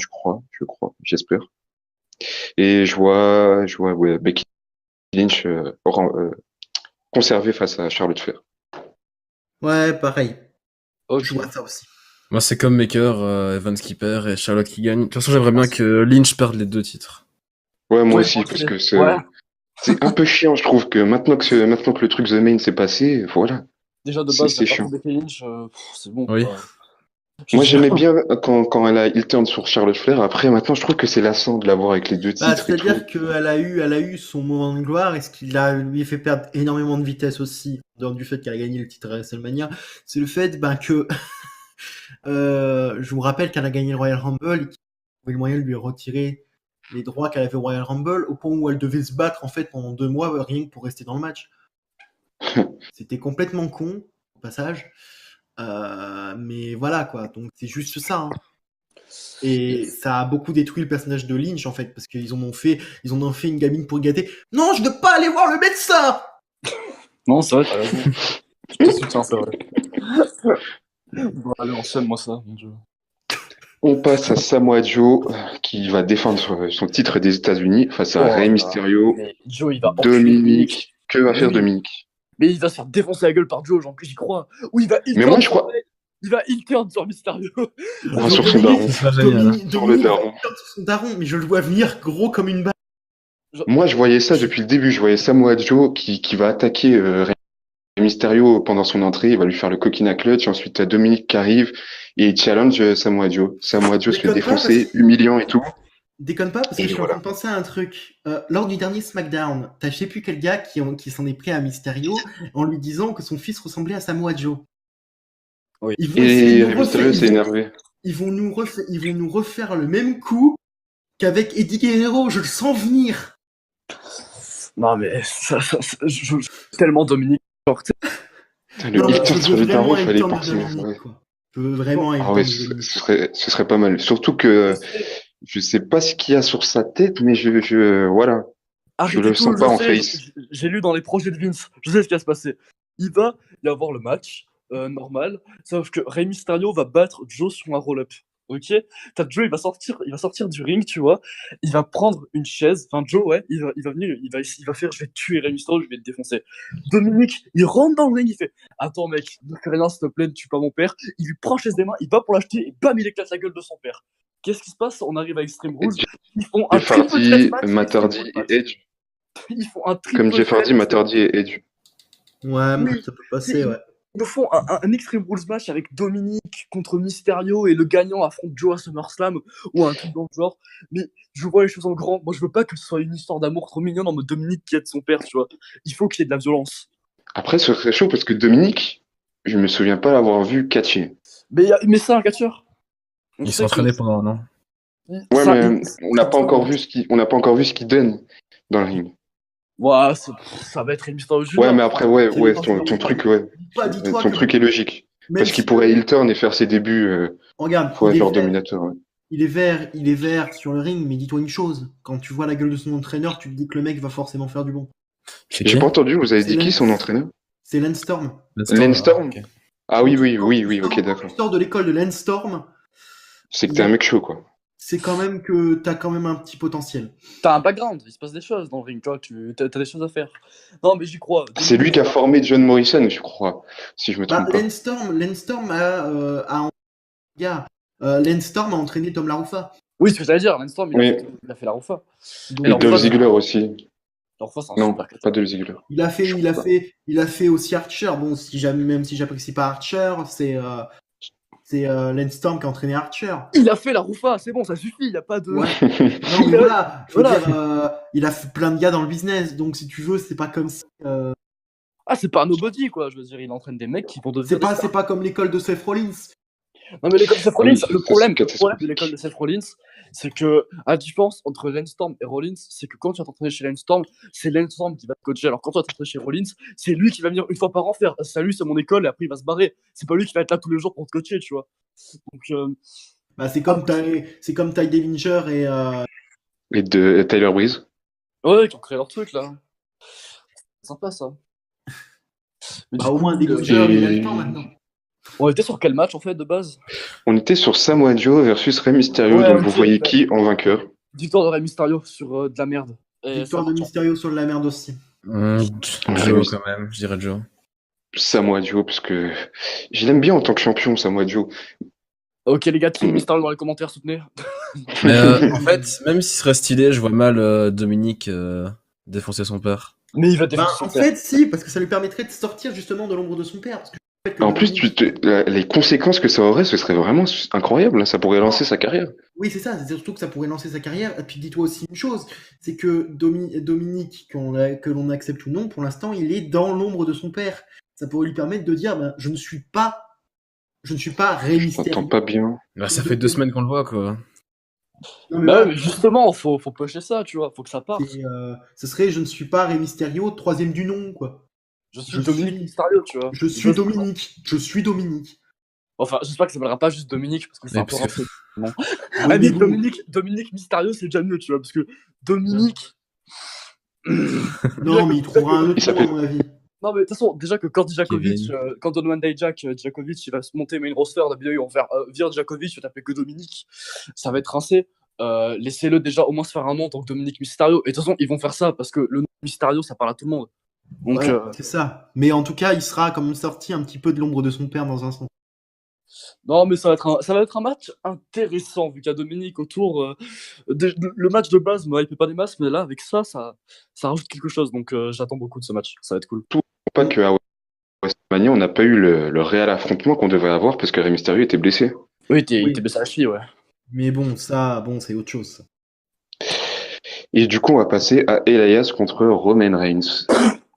[SPEAKER 1] j'espère. Et ouais, Becky Lynch conservée face à Charlotte Flair.
[SPEAKER 3] Ouais, pareil.
[SPEAKER 4] Ok.
[SPEAKER 3] Je vois ça aussi.
[SPEAKER 2] Moi, c'est comme Maker, Evans qui perd et Charlotte qui gagne. De toute façon, j'aimerais bien que Lynch perde les deux titres.
[SPEAKER 1] Ouais, moi
[SPEAKER 4] Ouais,
[SPEAKER 1] aussi, parce que
[SPEAKER 4] ouais.
[SPEAKER 1] c'est un peu chiant, je trouve que maintenant que le truc The Main s'est passé, voilà.
[SPEAKER 4] Déjà de base,
[SPEAKER 1] C'est
[SPEAKER 4] la
[SPEAKER 1] chiant.
[SPEAKER 4] partie Becky Lynch, c'est bon.
[SPEAKER 2] Oui.
[SPEAKER 4] Quoi. Je
[SPEAKER 1] Moi,
[SPEAKER 4] veux dire-
[SPEAKER 1] j'aimais bien quand il turn sur Charlotte Flair. Après, maintenant, je trouve que c'est lassant de l'avoir avec les deux
[SPEAKER 3] Bah,
[SPEAKER 1] titres et tout.
[SPEAKER 3] c'est-à-dire qu'elle a eu son moment de gloire et ce qui lui fait perdre énormément de vitesse aussi, en dehors du fait qu'elle a gagné le titre à WrestleMania, c'est le fait que je vous rappelle qu'elle a gagné le Royal Rumble et qu'il y avait le moyen de lui retirer les droits qu'elle avait au Royal Rumble, au point où elle devait se battre en fait pendant 2 mois rien que pour rester dans le match. C'était complètement con, au passage. Mais voilà quoi, donc c'est juste ça. Hein. Et ça a beaucoup détruit le personnage de Lynch en fait, parce qu'ils en ont fait une gamine pour gâter. Non, je ne veux pas aller voir le médecin.
[SPEAKER 4] Non, c'est vrai, t'as raison. Je te soutiens, c'est vrai. Bon, allez, enchaîne-moi ça, mon dieu.
[SPEAKER 1] On passe à Samoa Joe qui va défendre son titre des États-Unis face à Rey Mysterio.
[SPEAKER 4] Mais Joe, il va
[SPEAKER 1] Dominique. Que va faire
[SPEAKER 4] Oui.
[SPEAKER 1] Dominique?
[SPEAKER 4] Mais il va se faire défoncer la gueule par Joe, j'y crois. Ou il va
[SPEAKER 1] Mais moi, je crois.
[SPEAKER 4] Il va heel-turn sur Mysterio.
[SPEAKER 1] Sur son daron.
[SPEAKER 2] Ça serait génial.
[SPEAKER 1] Sur le daron.
[SPEAKER 3] Sur son daron, mais je le vois venir gros comme une balle.
[SPEAKER 1] Moi, je voyais ça depuis le début. Je voyais Samoa Joe qui va attaquer Rey Mysterio pendant son entrée. Il va lui faire le coquina clutch. Ensuite, t'as Dominique qui arrive et il challenge Samoa Joe. Samoa Joe se fait défoncer, humiliant et tout.
[SPEAKER 3] Déconne pas, parce que
[SPEAKER 1] Et
[SPEAKER 3] je suis
[SPEAKER 1] voilà.
[SPEAKER 3] en train de penser à un truc. Lors du dernier SmackDown, t'as je sais plus quel gars qui s'en est pris à Mysterio en lui disant que son fils ressemblait à Samoa Joe.
[SPEAKER 4] Oui.
[SPEAKER 3] Ils vont essayer
[SPEAKER 1] Et
[SPEAKER 3] de nous
[SPEAKER 1] Mysterio
[SPEAKER 3] refaire-
[SPEAKER 1] s'est énervé.
[SPEAKER 3] ils vont nous refaire le même coup qu'avec Eddie Guerrero. Je le sens venir.
[SPEAKER 4] Non, mais je tellement Dominique. Genre,
[SPEAKER 1] Putain, le
[SPEAKER 3] Non, mais
[SPEAKER 1] heel-turn
[SPEAKER 3] je
[SPEAKER 1] sur
[SPEAKER 3] veux
[SPEAKER 1] le daron,
[SPEAKER 3] vraiment un
[SPEAKER 1] fallait
[SPEAKER 3] heel-turn de
[SPEAKER 1] penser.
[SPEAKER 3] Dominique,
[SPEAKER 1] Ouais.
[SPEAKER 3] quoi. Je veux vraiment un
[SPEAKER 1] Ah
[SPEAKER 3] heel-turn
[SPEAKER 1] ouais,
[SPEAKER 3] de
[SPEAKER 1] ce
[SPEAKER 3] Dominique.
[SPEAKER 1] serait pas mal. Surtout que je sais pas ce qu'il y a sur sa tête, mais voilà. Je le sens pas en face.
[SPEAKER 4] J'ai lu dans les projets de Vince, je sais ce qui va se passer. Il va y avoir le match normal, sauf que Rey Mysterio va battre Joe sur un roll-up. Ok, t'as Joe, il va sortir du ring, tu vois. Il va prendre une chaise. Enfin, Joe, ouais, il va venir, il va faire, je vais tuer Rey Mysterio, je vais le défoncer. Dominique, il rentre dans le ring, il fait, attends mec, ne fais rien s'il te plaît, ne tue pas mon père. Il lui prend la chaise des mains, il va pour l'acheter et bam, il éclate la gueule de son père. Qu'est-ce qui se passe? On arrive à Extreme Rules. Ils font un
[SPEAKER 1] Jeff
[SPEAKER 4] triple
[SPEAKER 1] Hardy,
[SPEAKER 4] threat match.
[SPEAKER 1] Matt Hardy
[SPEAKER 4] Extreme Rules
[SPEAKER 1] et
[SPEAKER 4] match.
[SPEAKER 1] Edge.
[SPEAKER 4] Ils font un triple
[SPEAKER 1] Comme Jeff Hardy,
[SPEAKER 4] threat.
[SPEAKER 1] Matt Hardy et Edge.
[SPEAKER 3] Ouais,
[SPEAKER 4] Oui.
[SPEAKER 3] ça peut passer, ouais.
[SPEAKER 4] Ils nous font un Extreme Rules match avec Dominique contre Mysterio et le gagnant affronte Joe à SummerSlam ou un truc dans le genre. Mais je vois les choses en grand. Moi, je veux pas que ce soit une histoire d'amour trop mignonne en mode Dominique qui aide son père, tu vois. Il faut qu'il y ait de la violence.
[SPEAKER 1] Après, ce serait chaud parce que Dominique, je me souviens pas l'avoir vu catcher.
[SPEAKER 4] Mais c'est un catcheur. On
[SPEAKER 2] Il
[SPEAKER 4] sait
[SPEAKER 2] s'est entraîné
[SPEAKER 4] que-
[SPEAKER 2] pendant un an.
[SPEAKER 1] Ouais,
[SPEAKER 4] ça-
[SPEAKER 1] mais on n'a pas encore vu ce qu'il donne dans le ring.
[SPEAKER 4] Ouais, ça va être une Mysterio Junior.
[SPEAKER 1] Ouais, mais après, ouais,
[SPEAKER 3] C'est-
[SPEAKER 1] ton truc, ouais.
[SPEAKER 3] Dis-toi
[SPEAKER 1] Ton
[SPEAKER 3] que
[SPEAKER 1] truc est logique.
[SPEAKER 3] même
[SPEAKER 1] Parce
[SPEAKER 3] si
[SPEAKER 1] qu'il pourrait heel turn et faire ses débuts
[SPEAKER 3] regarde,
[SPEAKER 1] pour
[SPEAKER 3] il est
[SPEAKER 1] être leur
[SPEAKER 3] vert,
[SPEAKER 1] dominateur. Ouais.
[SPEAKER 3] il est vert sur le ring, mais dis-toi une chose, quand tu vois la gueule de son entraîneur, tu te dis que le mec va forcément faire du bon.
[SPEAKER 2] C'est
[SPEAKER 1] J'ai
[SPEAKER 2] qui?
[SPEAKER 1] pas entendu, vous avez
[SPEAKER 3] C'est
[SPEAKER 1] dit qui
[SPEAKER 3] Lance.
[SPEAKER 1] son entraîneur?
[SPEAKER 3] C'est Lance Storm.
[SPEAKER 1] Lance Storm?
[SPEAKER 2] Ok.
[SPEAKER 1] Ah oui,
[SPEAKER 3] Quand tu
[SPEAKER 1] ok, d'accord.
[SPEAKER 3] Quand tu sors de l'école de Lance Storm,
[SPEAKER 1] C'est que t'es un mec chaud, quoi.
[SPEAKER 3] c'est quand même que t'as quand même un petit potentiel.
[SPEAKER 4] T'as un background, il se passe des choses dans le ring, tu vois, t'as des choses à faire. Non, mais j'y crois.
[SPEAKER 1] C'est lui qui a formé John Morrison, je crois, si je me
[SPEAKER 3] Bah,
[SPEAKER 1] trompe pas.
[SPEAKER 3] Lance Storm a gars, Lance Storm a entraîné Tom LaRufa.
[SPEAKER 4] Oui, ce que j'allais dire, Lance Storm,
[SPEAKER 1] Oui.
[SPEAKER 4] il a fait la Rufa.
[SPEAKER 3] Donc,
[SPEAKER 1] Et
[SPEAKER 4] Alors,
[SPEAKER 1] Dolph
[SPEAKER 4] pas-
[SPEAKER 1] Ziggler aussi.
[SPEAKER 4] La Rufa, c'est un
[SPEAKER 1] Non,
[SPEAKER 4] super catcheur.
[SPEAKER 1] pas Dolph Ziggler.
[SPEAKER 3] il a fait aussi Archer. Bon, même si j'apprécie pas Archer, c'est Lance Storm qui a entraîné Archer.
[SPEAKER 4] Il a fait la Rufa, c'est bon, ça suffit, il n'y a pas de.
[SPEAKER 3] Ouais. Non, mais voilà, je veux
[SPEAKER 4] Voilà.
[SPEAKER 3] dire, il a fait plein de gars dans le business, donc si tu veux, c'est pas comme si,
[SPEAKER 4] Ah, c'est pas un nobody, quoi, je veux dire, il entraîne des mecs qui vont devenir.
[SPEAKER 3] c'est pas comme l'école de Seth Rollins.
[SPEAKER 4] Non, mais l'école de Seth
[SPEAKER 1] Ah oui,
[SPEAKER 4] Rollins,
[SPEAKER 1] ça,
[SPEAKER 4] le
[SPEAKER 1] c'est
[SPEAKER 4] problème
[SPEAKER 1] catastrophique.
[SPEAKER 4] de l'école de Seth Rollins, c'est que, à la différence entre Lance Storm et Rollins, c'est que quand tu vas t'entraîner chez Lance Storm, c'est Lance Storm qui va te coacher. Alors quand tu vas t'entraîner chez Rollins, c'est lui qui va venir une fois par an faire salut, c'est mon école, et après il va se barrer. C'est pas lui qui va être là tous les jours pour te coacher, tu vois. Donc,
[SPEAKER 3] Bah, c'est comme Ty Dillinger et
[SPEAKER 1] Et de Tyler Breeze.
[SPEAKER 4] ouais, qui ont créé leur truc là. C'est sympa ça. Mais
[SPEAKER 3] bah,
[SPEAKER 4] du
[SPEAKER 3] au
[SPEAKER 4] coup,
[SPEAKER 3] moins Dillinger, il a le temps
[SPEAKER 1] et-
[SPEAKER 3] maintenant.
[SPEAKER 4] on était sur quel match en fait de base?
[SPEAKER 1] On était sur Samoa Joe versus Rey Mysterio,
[SPEAKER 4] Ouais,
[SPEAKER 1] donc
[SPEAKER 4] ok,
[SPEAKER 1] vous voyez
[SPEAKER 4] bah-
[SPEAKER 1] qui en vainqueur?
[SPEAKER 4] Victoire de Rey Mysterio sur de la merde. Et
[SPEAKER 3] Victoire
[SPEAKER 4] ça
[SPEAKER 3] de
[SPEAKER 4] marche.
[SPEAKER 3] Mysterio sur la merde aussi.
[SPEAKER 2] Joe, quand même, je dirais Joe.
[SPEAKER 1] Samoa Joe, parce que je l'aime bien en tant que champion, Samoa Joe.
[SPEAKER 4] Ok les gars, Team Mysterio dans les commentaires, soutenez.
[SPEAKER 2] Mais en fait, même s'il serait stylé, je vois mal Dominique défoncer son père.
[SPEAKER 4] Mais il va
[SPEAKER 3] Bah,
[SPEAKER 4] défoncer son
[SPEAKER 3] en
[SPEAKER 4] père.
[SPEAKER 3] fait, si, parce que ça lui permettrait de sortir justement de l'ombre de son père. Parce que le fait que
[SPEAKER 1] En plus,
[SPEAKER 3] Dominique-
[SPEAKER 1] les conséquences que ça aurait, ce serait vraiment incroyable. Ça pourrait lancer sa carrière.
[SPEAKER 3] Oui, c'est ça, c'est surtout que ça pourrait lancer sa carrière. Et puis dis-toi aussi une chose, c'est que Dominique, que l'on accepte ou non, pour l'instant, il est dans l'ombre de son père. Ça pourrait lui permettre de dire, ben, je ne suis pas Rey
[SPEAKER 1] Je
[SPEAKER 3] Mysterio.
[SPEAKER 1] t'entends pas bien.
[SPEAKER 2] Bah, ça fait 2 semaines qu'on le voit, quoi.
[SPEAKER 3] Non, mais
[SPEAKER 4] Bah ouais,
[SPEAKER 3] voilà,
[SPEAKER 4] mais justement, faut pusher ça, tu vois, faut que ça parte.
[SPEAKER 3] ce serait je ne suis pas Rey Mysterio, troisième du nom, quoi.
[SPEAKER 4] Je suis
[SPEAKER 3] Je
[SPEAKER 4] Dominique
[SPEAKER 3] suis,
[SPEAKER 4] Mysterio, tu vois.
[SPEAKER 3] je
[SPEAKER 4] Il
[SPEAKER 3] suis
[SPEAKER 4] doit se présenter.
[SPEAKER 3] Dominique. Je suis Dominique.
[SPEAKER 4] Enfin, j'espère que ça s'appellera pas juste Dominique, parce que c'est
[SPEAKER 2] Mais
[SPEAKER 4] un peu
[SPEAKER 2] parce que
[SPEAKER 4] rincé. Non.
[SPEAKER 3] Oui,
[SPEAKER 4] Ah,
[SPEAKER 3] mais
[SPEAKER 4] mais
[SPEAKER 3] bon.
[SPEAKER 4] Dominique Mysterio, c'est déjà mieux, tu vois, parce que Dominique.
[SPEAKER 3] Non, mais il trouvera un
[SPEAKER 1] Il
[SPEAKER 3] autre nom, à
[SPEAKER 1] s'appelle
[SPEAKER 3] mon avis.
[SPEAKER 4] Non, mais de toute façon, déjà que quand Djokovic,
[SPEAKER 2] Kevin.
[SPEAKER 4] quand on One Day Djokovic, il va se monter main roster, WWE, ils vont faire vire Djokovic, je vais t'appeler que Dominique, ça va être rincé. Laissez-le déjà au moins se faire un nom en tant que Dominique Mysterio. Et de toute façon, ils vont faire ça parce que le nom Mysterio, ça parle à tout le monde. Donc,
[SPEAKER 3] Ouais, c'est ça. Mais en tout cas, il sera comme sorti un petit peu de l'ombre de son père dans un sens.
[SPEAKER 4] non, mais ça va être un match intéressant vu qu'il y a Dominique autour. Le match de base me hype pas des masses, mais là, avec ça rajoute quelque chose. Donc, j'attends beaucoup de ce match. Ça va être cool.
[SPEAKER 1] pas que à WrestleMania, on n'a pas eu le réel affrontement qu'on devait avoir parce que Rey Mysterio était blessé.
[SPEAKER 4] Oui, il
[SPEAKER 3] Oui.
[SPEAKER 4] était blessé à la cheville, ouais.
[SPEAKER 3] Mais bon, c'est autre chose. Ça.
[SPEAKER 1] Et du coup, on va passer à Elias contre Roman Reigns.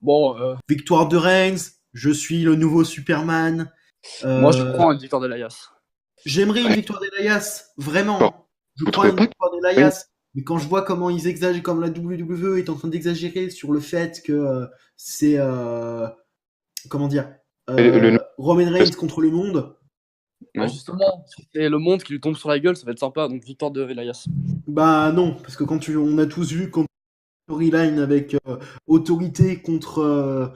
[SPEAKER 4] Bon,
[SPEAKER 3] Victoire de Reigns. Je suis le nouveau Superman.
[SPEAKER 4] moi, je prends une victoire d'Elias.
[SPEAKER 3] J'aimerais une victoire d'Elias,
[SPEAKER 1] Bon,
[SPEAKER 3] vraiment. Je
[SPEAKER 1] vous
[SPEAKER 3] crois à
[SPEAKER 1] trouvez
[SPEAKER 3] une
[SPEAKER 1] pas
[SPEAKER 3] victoire d'Elias, mais quand je vois comment ils exagèrent, comme la WWE est en train d'exagérer sur le fait que c'est comment dire,
[SPEAKER 1] le
[SPEAKER 3] Roman Reigns contre le monde,
[SPEAKER 4] Bah,
[SPEAKER 1] non
[SPEAKER 4] justement, si c'est le monde qui lui tombe sur la gueule, ça va être sympa. Donc, victoire de Elias.
[SPEAKER 3] bah non, parce que on a tous vu quand storyline avec autorité contre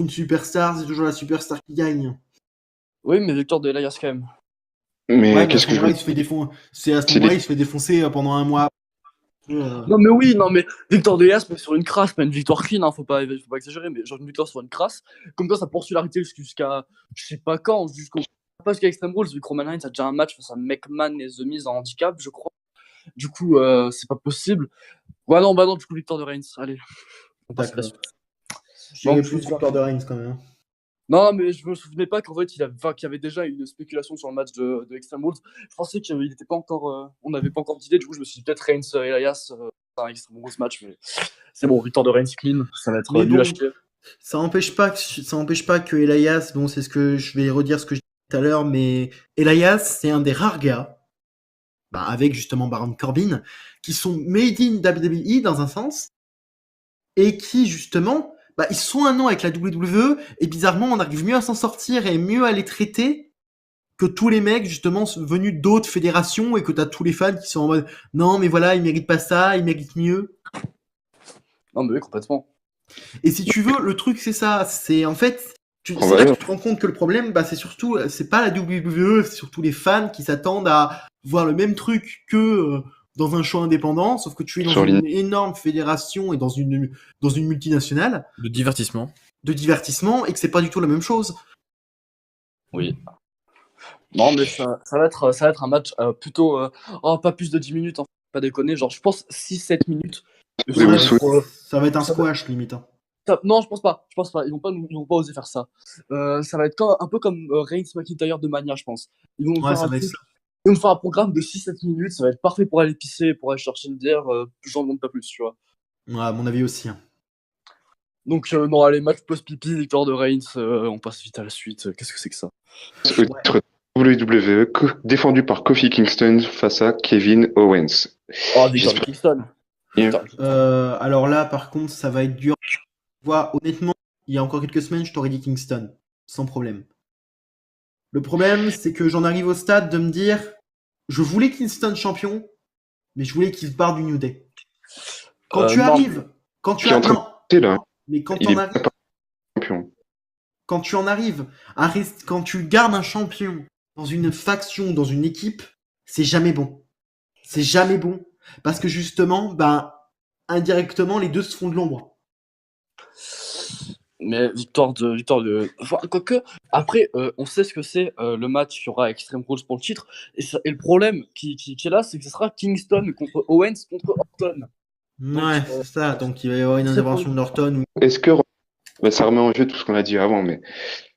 [SPEAKER 3] une superstar, c'est toujours la superstar qui gagne.
[SPEAKER 4] Oui, mais victoire de Elias quand même.
[SPEAKER 1] Mais
[SPEAKER 3] Ouais, mais à
[SPEAKER 1] qu'est-ce
[SPEAKER 3] ce
[SPEAKER 1] que je
[SPEAKER 3] moment-là,
[SPEAKER 1] veux
[SPEAKER 3] il se fait défoncer. C'est à ce
[SPEAKER 1] C'est
[SPEAKER 3] moment-là,
[SPEAKER 1] des...
[SPEAKER 3] il se fait défoncer pendant un mois.
[SPEAKER 4] Non, mais oui, non, mais victoire de Elias, mais sur une crasse, pas une victoire clean, hein, faut pas exagérer, mais genre une victoire sur une crasse. Comme ça poursuit la réalité jusqu'à je sais pas quand, pas jusqu'à Extreme Rules, vu que Roman Reigns a déjà un match face à McMahon et The Miz en handicap, je crois. Du coup, c'est pas possible. Ouais, non, bah non, du coup, victoire de Reigns. Allez, on passe à la
[SPEAKER 3] D'accord.
[SPEAKER 4] suite.
[SPEAKER 3] J'irais
[SPEAKER 4] Donc,
[SPEAKER 3] plus victoire de Reigns quand même.
[SPEAKER 4] non, mais je me souvenais pas qu'en fait, qu'il y avait déjà une spéculation sur le match de Extreme Rules. Je pensais qu'il n'était pas encore, on n'avait pas encore d'idée. Du coup, je me suis dit peut-être Reigns et Elias, un Extreme Rules match, mais c'est bon, victoire de Reigns clean, ça va être
[SPEAKER 3] Mais
[SPEAKER 4] nul à
[SPEAKER 3] bon,
[SPEAKER 4] chier.
[SPEAKER 3] ça empêche pas que Elias, bon, c'est ce que je vais redire ce que j'ai dit tout à l'heure, mais Elias, c'est un des rares gars, bah, avec justement Baron Corbin, qui sont made in WWE dans un sens, et qui justement, bah, ils sont un an avec la WWE, et bizarrement, on arrive mieux à s'en sortir et mieux à les traiter que tous les mecs justement venus d'autres fédérations et que t'as tous les fans qui sont en mode non mais voilà ils méritent pas ça, ils méritent mieux.
[SPEAKER 4] Non, mais oui, complètement.
[SPEAKER 3] Et si tu veux, le truc c'est ça, c'est en fait,
[SPEAKER 1] On
[SPEAKER 3] c'est
[SPEAKER 1] va
[SPEAKER 3] là que
[SPEAKER 1] aller.
[SPEAKER 3] tu te rends compte que le problème, bah c'est surtout, c'est pas la WWE, c'est surtout les fans qui s'attendent à voir le même truc que dans un show indépendant, sauf que tu es dans
[SPEAKER 1] Sur
[SPEAKER 3] une énorme fédération et dans une multinationale
[SPEAKER 2] Le divertissement.
[SPEAKER 3] de divertissement et que c'est pas du tout la même chose.
[SPEAKER 4] Oui. Non, mais ça va être un match plutôt. Pas plus de 10 minutes, hein, faut pas déconner. Genre, je pense 6-7 minutes. Et ça
[SPEAKER 1] Vous
[SPEAKER 4] va
[SPEAKER 1] vous
[SPEAKER 3] Ouais,
[SPEAKER 1] souvenez
[SPEAKER 4] être,
[SPEAKER 3] ça va être un
[SPEAKER 4] ça va-
[SPEAKER 3] squash limite. Hein.
[SPEAKER 4] Non, je pense pas. Je pense pas. Ils vont pas oser faire ça. Ça va être un peu comme Reigns McIntyre de Mania, je pense. Ils vont nous
[SPEAKER 3] Ouais,
[SPEAKER 4] faire
[SPEAKER 3] ça
[SPEAKER 4] un
[SPEAKER 3] va être
[SPEAKER 4] truc.
[SPEAKER 3] ça.
[SPEAKER 4] Ils vont nous faire un programme de 6-7 minutes. Ça va être parfait pour aller pisser, pour aller chercher une bière. J'en demande pas plus, tu vois.
[SPEAKER 3] Ouais, à mon avis aussi. Hein.
[SPEAKER 4] Donc, non, allez, match post-pipi, victoire de Reigns. On passe vite à la suite. Qu'est-ce que c'est que ça?
[SPEAKER 1] au titre WWE défendu par Kofi Kingston face à Kevin Owens.
[SPEAKER 4] Oh, victoire de
[SPEAKER 1] J'espère
[SPEAKER 4] Kingston.
[SPEAKER 1] bien.
[SPEAKER 4] Victoire de Kingston.
[SPEAKER 3] Alors là, par contre, ça va être dur. Tu vois, honnêtement, il y a encore quelques semaines, je t'aurais dit Kingston, sans problème. Le problème, c'est que j'en arrive au stade de me dire, je voulais Kingston champion, mais je voulais qu'il se barre du New Day. Quand tu
[SPEAKER 4] Non,
[SPEAKER 3] arrives, quand tu
[SPEAKER 1] Qui est en train de
[SPEAKER 3] non,
[SPEAKER 1] passer là.
[SPEAKER 3] mais quand
[SPEAKER 1] Il
[SPEAKER 3] on
[SPEAKER 1] est
[SPEAKER 3] arrive,
[SPEAKER 1] pas champion.
[SPEAKER 3] quand tu en arrives quand tu gardes un champion dans une faction, dans une équipe, c'est jamais bon. C'est jamais bon. Parce que justement, ben, indirectement, les deux se font de l'ombre.
[SPEAKER 4] mais victoire de. Enfin, quoique, après, on sait ce que c'est le match qu'il y aura à Extreme Rules pour le titre. Et le problème qui est là, c'est que ce sera Kingston contre Owens contre Orton. Donc,
[SPEAKER 3] Ouais, c'est ça. Donc il va y avoir une
[SPEAKER 4] c'est pour-
[SPEAKER 3] intervention de Norton.
[SPEAKER 1] Est-ce que bah, ça remet en jeu tout ce qu'on a dit avant, mais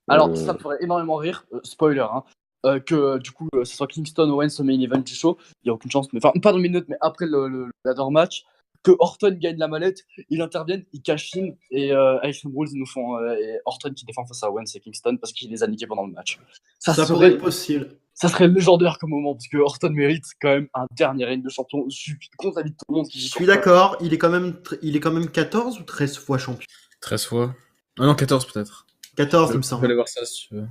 [SPEAKER 4] Alors, ça me ferait énormément rire, spoiler, hein, que du coup, ce soit Kingston Owens au main event du show. Il n'y a aucune chance, mais enfin, pas dans le minute, mais après le ladder match. Que Orton gagne la mallette, il intervienne, il cash in, et à Extreme Rules, ils nous font et Orton qui défend face à Owens et Kingston parce qu'il les a niqués pendant le match. Ça
[SPEAKER 3] Ça pourrait
[SPEAKER 4] serait
[SPEAKER 3] être possible.
[SPEAKER 4] Ça serait légendaire comme moment, parce que Orton mérite quand même un dernier règne de champion. Je suis contre l'avis de tout le monde qui
[SPEAKER 3] Je
[SPEAKER 4] dit
[SPEAKER 3] suis
[SPEAKER 4] Orton.
[SPEAKER 3] d'accord, il est quand même 14 ou 13 fois champion.
[SPEAKER 2] 13 fois. Ah non, 14 peut-être.
[SPEAKER 3] 14, il me
[SPEAKER 2] Je vais
[SPEAKER 3] semble.
[SPEAKER 2] aller voir ça si tu veux.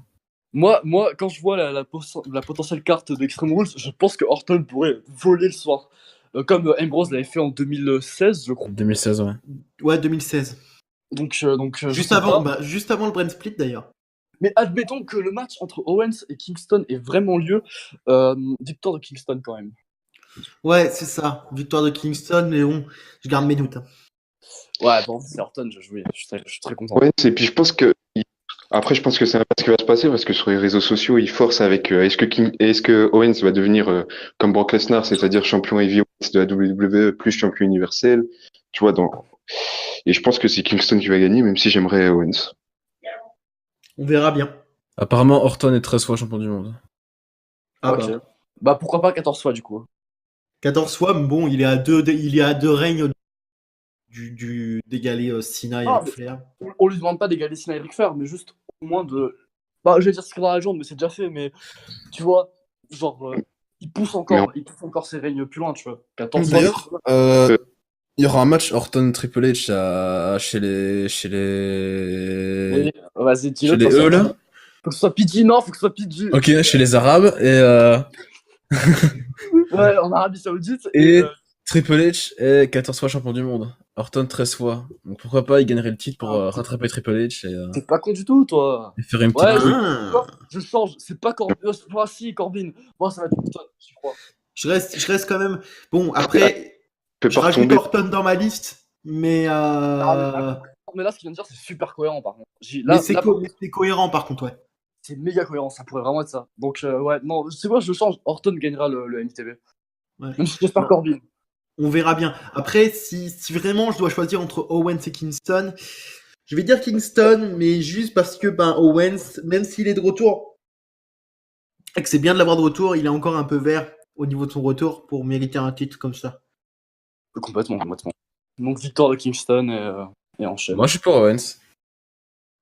[SPEAKER 4] Moi, quand je vois la potentielle carte d'Extreme Rules, je pense que Orton pourrait voler le soir. Comme Ambrose l'avait fait en 2016, je crois.
[SPEAKER 2] 2016, ouais.
[SPEAKER 3] Ouais, 2016.
[SPEAKER 4] Donc, je
[SPEAKER 3] Juste
[SPEAKER 4] sais
[SPEAKER 3] avant,
[SPEAKER 4] pas.
[SPEAKER 3] juste avant le Brand Split d'ailleurs.
[SPEAKER 4] Mais admettons que le match entre Owens et Kingston ait vraiment lieu. Victoire de Kingston quand même.
[SPEAKER 3] Ouais, c'est ça. Victoire de Kingston, mais bon, je garde mes doutes.
[SPEAKER 4] Ouais, bon, c'est Orton, je suis très content.
[SPEAKER 1] Ouais, et puis je pense que après, je pense que c'est un peu ce qui va se passer parce que sur les réseaux sociaux, ils forcent avec est-ce que Owens va devenir comme Brock Lesnar, c'est-à-dire champion heavyweight de la WWE plus champion universel, tu vois et je pense que c'est Kingston qui va gagner, même si j'aimerais Owens.
[SPEAKER 3] On verra bien.
[SPEAKER 2] Apparemment, Orton est 13 fois champion du monde.
[SPEAKER 3] Ah
[SPEAKER 4] Ok.
[SPEAKER 3] bah.
[SPEAKER 4] Bah pourquoi pas 14 fois du coup.
[SPEAKER 3] 14 fois, mais bon, il est à deux règnes d'égaler Cena et
[SPEAKER 4] Ah,
[SPEAKER 3] Ric Flair.
[SPEAKER 4] On lui demande pas d'égaler Cena et Ric Flair, mais juste au moins de. Bah, je vais dire ce qu'il dans la légende, mais c'est déjà fait, mais tu vois, genre, il pousse encore ses règnes plus loin, tu vois. 14 fois.
[SPEAKER 2] D'ailleurs, il y aura un match Orton Triple H chez les
[SPEAKER 4] Oui, vas-y, dis-le.
[SPEAKER 2] chez les E là.
[SPEAKER 4] Faut que ce soit PG, non, faut que ce soit PG.
[SPEAKER 2] Ok, chez les Arabes
[SPEAKER 4] Ouais, en Arabie Saoudite.
[SPEAKER 2] et Triple H est 14 fois champion du monde. Orton 13 fois. Donc pourquoi pas, il gagnerait le titre pour rattraper Triple H
[SPEAKER 4] T'es pas con du tout, toi.
[SPEAKER 2] et faire une
[SPEAKER 4] Ouais,
[SPEAKER 2] petite.
[SPEAKER 4] je change. C'est pas Corbin. Moi, si, Corbin. Moi, ça va être Orton, je crois.
[SPEAKER 3] Je reste quand même. Bon, après,
[SPEAKER 1] Peut
[SPEAKER 3] je
[SPEAKER 1] pas
[SPEAKER 3] rajoute
[SPEAKER 1] retomber.
[SPEAKER 3] Orton dans ma liste, mais
[SPEAKER 4] Mais là, ce qu'il vient de dire, c'est super cohérent, par contre.
[SPEAKER 3] mais c'est cohérent par contre, ouais.
[SPEAKER 4] C'est méga cohérent, ça pourrait vraiment être ça. Donc, ouais, non, c'est quoi, je change. Orton gagnera le MTV.
[SPEAKER 3] Ouais.
[SPEAKER 4] Même si j'espère
[SPEAKER 3] Non.
[SPEAKER 4] Corbin.
[SPEAKER 3] On verra bien. Après, si vraiment je dois choisir entre Owens et Kingston, je vais dire Kingston, mais juste parce que Owens, même s'il est de retour, et que c'est bien de l'avoir de retour, il est encore un peu vert au niveau de son retour pour mériter un titre comme ça.
[SPEAKER 4] Complètement. Donc, victoire de Kingston et enchaîne.
[SPEAKER 2] Moi, je suis pour Owens.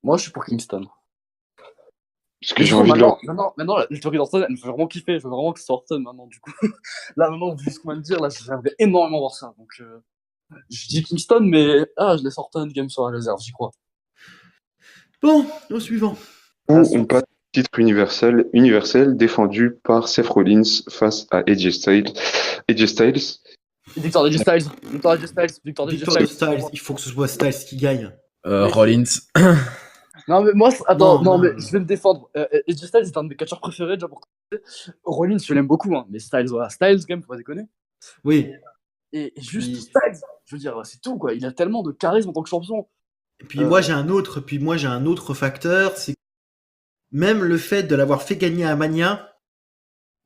[SPEAKER 4] Moi, je suis pour Kingston.
[SPEAKER 1] Parce que j'ai envie de le.
[SPEAKER 4] Maintenant, la théorie d'Orton, elle me fait vraiment kiffer. Je veux vraiment que ce soit Orton maintenant, du coup. Là, maintenant, vu ce qu'on vient de dire, là, j'aimerais énormément voir ça. Donc, je dis Kingston, mais je laisse Orton game sur la réserve, j'y crois.
[SPEAKER 3] Bon, au suivant.
[SPEAKER 1] On passe au titre universel défendu par Seth Rollins face à AJ Styles.
[SPEAKER 4] Victoire de Styles. Victoire de
[SPEAKER 3] Styles, il faut que ce soit Styles qui gagne.
[SPEAKER 2] Rollins.
[SPEAKER 4] Non, mais moi, attends,
[SPEAKER 3] Non.
[SPEAKER 4] mais je vais me défendre. AJ Styles est un de mes catcheurs préférés, déjà pour commencer. Rollins, je l'aime beaucoup, hein, mais Styles, voilà. Styles, quand même, faut pas déconner.
[SPEAKER 3] Oui.
[SPEAKER 4] Et juste
[SPEAKER 3] Oui.
[SPEAKER 4] Styles, je veux dire, c'est tout, quoi. Il a tellement de charisme en tant que champion.
[SPEAKER 3] Et puis moi j'ai un autre facteur, c'est même le fait de l'avoir fait gagner à Mania,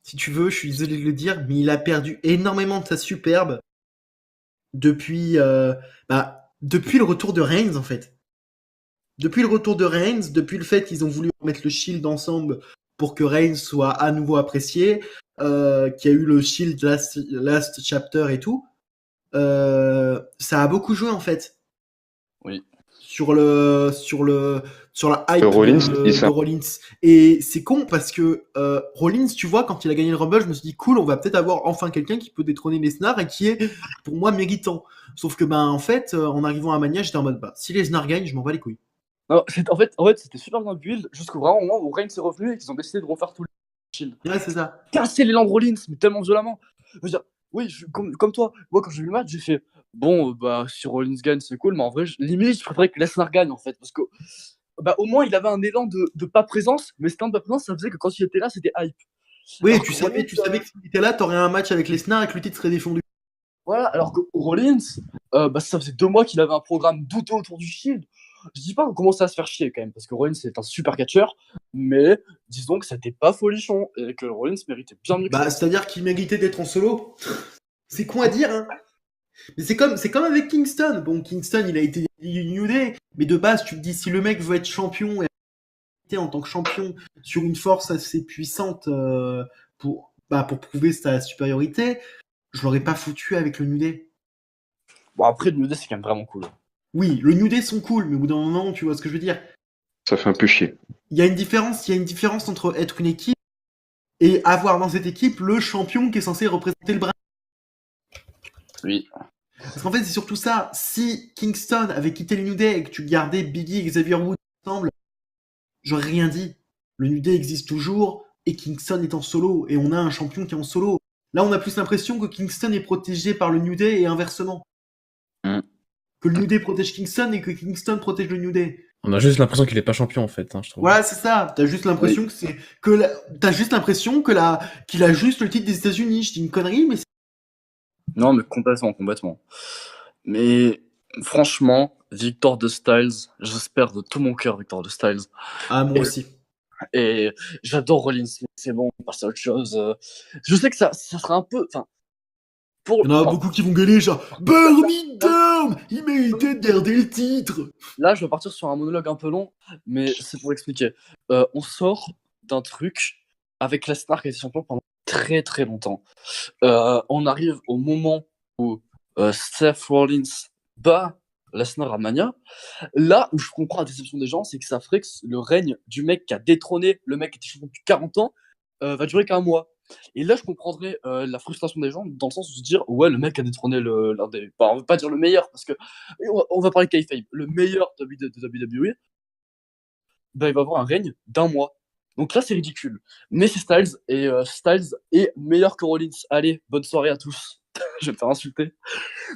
[SPEAKER 3] si tu veux, je suis désolé de le dire, mais il a perdu énormément de sa superbe depuis le retour de Reigns en fait. Depuis le retour de Reigns, depuis le fait qu'ils ont voulu mettre le Shield ensemble pour que Reigns soit à nouveau apprécié, qu'il y a eu le Shield Last Chapter et tout, ça a beaucoup joué en fait.
[SPEAKER 4] Oui.
[SPEAKER 3] Sur la hype de Rollins. Et c'est con parce que Rollins, tu vois, quand il a gagné le Rumble, je me suis dit cool, on va peut-être avoir enfin quelqu'un qui peut détrôner Lesnar et qui est pour moi méritant. Sauf que en fait, en arrivant à Mania, j'étais en mode si Lesnar gagne, je m'en bats les couilles.
[SPEAKER 4] Non, en fait, c'était super bien build jusqu'au vraiment moment où Reigns est revenu et qu'ils ont décidé de refaire tout le shield.
[SPEAKER 3] Ouais, c'est ça.
[SPEAKER 4] Casser l'élan de Rollins, mais tellement violemment. Je veux dire, oui, comme toi, moi quand j'ai vu le match, j'ai fait bon, si Rollins gagne, c'est cool, mais en vrai, limite, je préférais que Lesnar gagne en fait, parce que au moins il avait un élan de pas présence, mais cet élan de pas présence, ça faisait que quand il était là, c'était hype.
[SPEAKER 3] Oui,
[SPEAKER 4] Alors
[SPEAKER 3] tu
[SPEAKER 4] que
[SPEAKER 3] savais que s'il était là, t'aurais un match avec Lesnar et que le titre serait défendu.
[SPEAKER 4] Voilà, alors que Rollins, ça faisait 2 mois qu'il avait un programme douteux autour du Shield. Je dis pas qu'on commençait à se faire chier quand même, parce que Rollins c'est un super catcheur, mais disons que c'était pas folichon et que Rollins méritait bien mieux que ça.
[SPEAKER 3] C'est-à-dire qu'il méritait d'être en solo. C'est con à dire, hein. Mais c'est comme avec Kingston. Bon, Kingston, il a été New Day, mais de base, tu te dis si le mec veut être champion et en tant que champion sur une force assez puissante pour prouver sa supériorité, je l'aurais pas foutu avec le New Day.
[SPEAKER 4] Bon, après, le New Day, c'est quand même vraiment cool.
[SPEAKER 3] Oui, le New Day sont cool, mais au bout d'un moment, tu vois ce que je veux dire.
[SPEAKER 1] Ça fait un peu chier.
[SPEAKER 3] Il y a une différence entre être une équipe et avoir dans cette équipe le champion qui est censé représenter le brand.
[SPEAKER 4] Oui.
[SPEAKER 3] Parce qu'en fait, c'est surtout ça. Si Kingston avait quitté le New Day et que tu gardais Biggie et Xavier Woods ensemble, j'aurais rien dit. Le New Day existe toujours et Kingston est en solo et on a un champion qui est en solo. Là, on a plus l'impression que Kingston est protégé par le New Day et inversement.
[SPEAKER 4] Mm.
[SPEAKER 3] Que le New Day protège Kingston et que Kingston protège le New Day.
[SPEAKER 2] On a juste l'impression qu'il est pas champion en fait, je trouve.
[SPEAKER 3] Voilà, c'est ça. T'as juste l'impression t'as juste l'impression qu'il a juste le titre des États-Unis. Je dis une connerie, mais
[SPEAKER 4] Non, mais complètement. Mais franchement, Victor de Styles, j'espère de tout mon cœur Victor de Styles.
[SPEAKER 3] ah, moi aussi.
[SPEAKER 4] Et j'adore Rollins, mais c'est bon, on passe à autre chose. Je sais que ça sera un peu... Enfin,
[SPEAKER 3] Il y en a beaucoup qui vont gueuler genre Burn me down! Il méritait de garder le titre!
[SPEAKER 4] Là, je vais partir sur un monologue un peu long, mais c'est pour expliquer. On sort d'un truc avec Lesnar qui a été champion pendant très très longtemps. On arrive au moment où Seth Rollins bat Lesnar à Mania. Là où je comprends la déception des gens, c'est que ça ferait que le règne du mec qui a détrôné le mec qui était champion depuis 40 ans va durer qu'un mois. Et là, je comprendrais la frustration des gens dans le sens où se dire ouais, le mec a détrôné l'un des. Bah, on veut pas dire le meilleur parce que on va parler de kayfabe, le meilleur de WWE. Bah, il va avoir un règne d'un mois. Donc là, c'est ridicule. Mais c'est Styles et Styles est meilleur que Rollins. Allez, bonne soirée à tous. Je vais me faire insulter.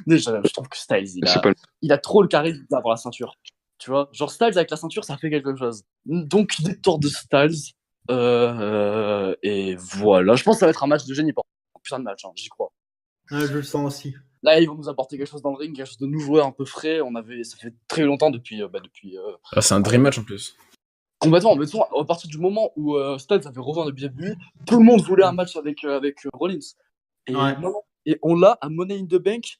[SPEAKER 4] Mais je trouve que Styles, il a trop le charisme d'avoir la ceinture. Tu vois, genre Styles avec la ceinture, ça fait quelque chose. Donc, victoire de Styles. Et voilà, je pense que ça va être un match de génie pour putain de match, hein, j'y crois.
[SPEAKER 3] Ouais, je le sens aussi.
[SPEAKER 4] Là, ils vont nous apporter quelque chose dans le ring, quelque chose de nouveau, un peu frais. Ça fait très longtemps depuis.
[SPEAKER 2] C'est un dream match en plus.
[SPEAKER 4] Complètement, à partir du moment où Styles avait rejoint le WWE, tout le monde voulait un match avec Rollins. Et,
[SPEAKER 3] Ouais.
[SPEAKER 4] et on l'a à Money in the Bank,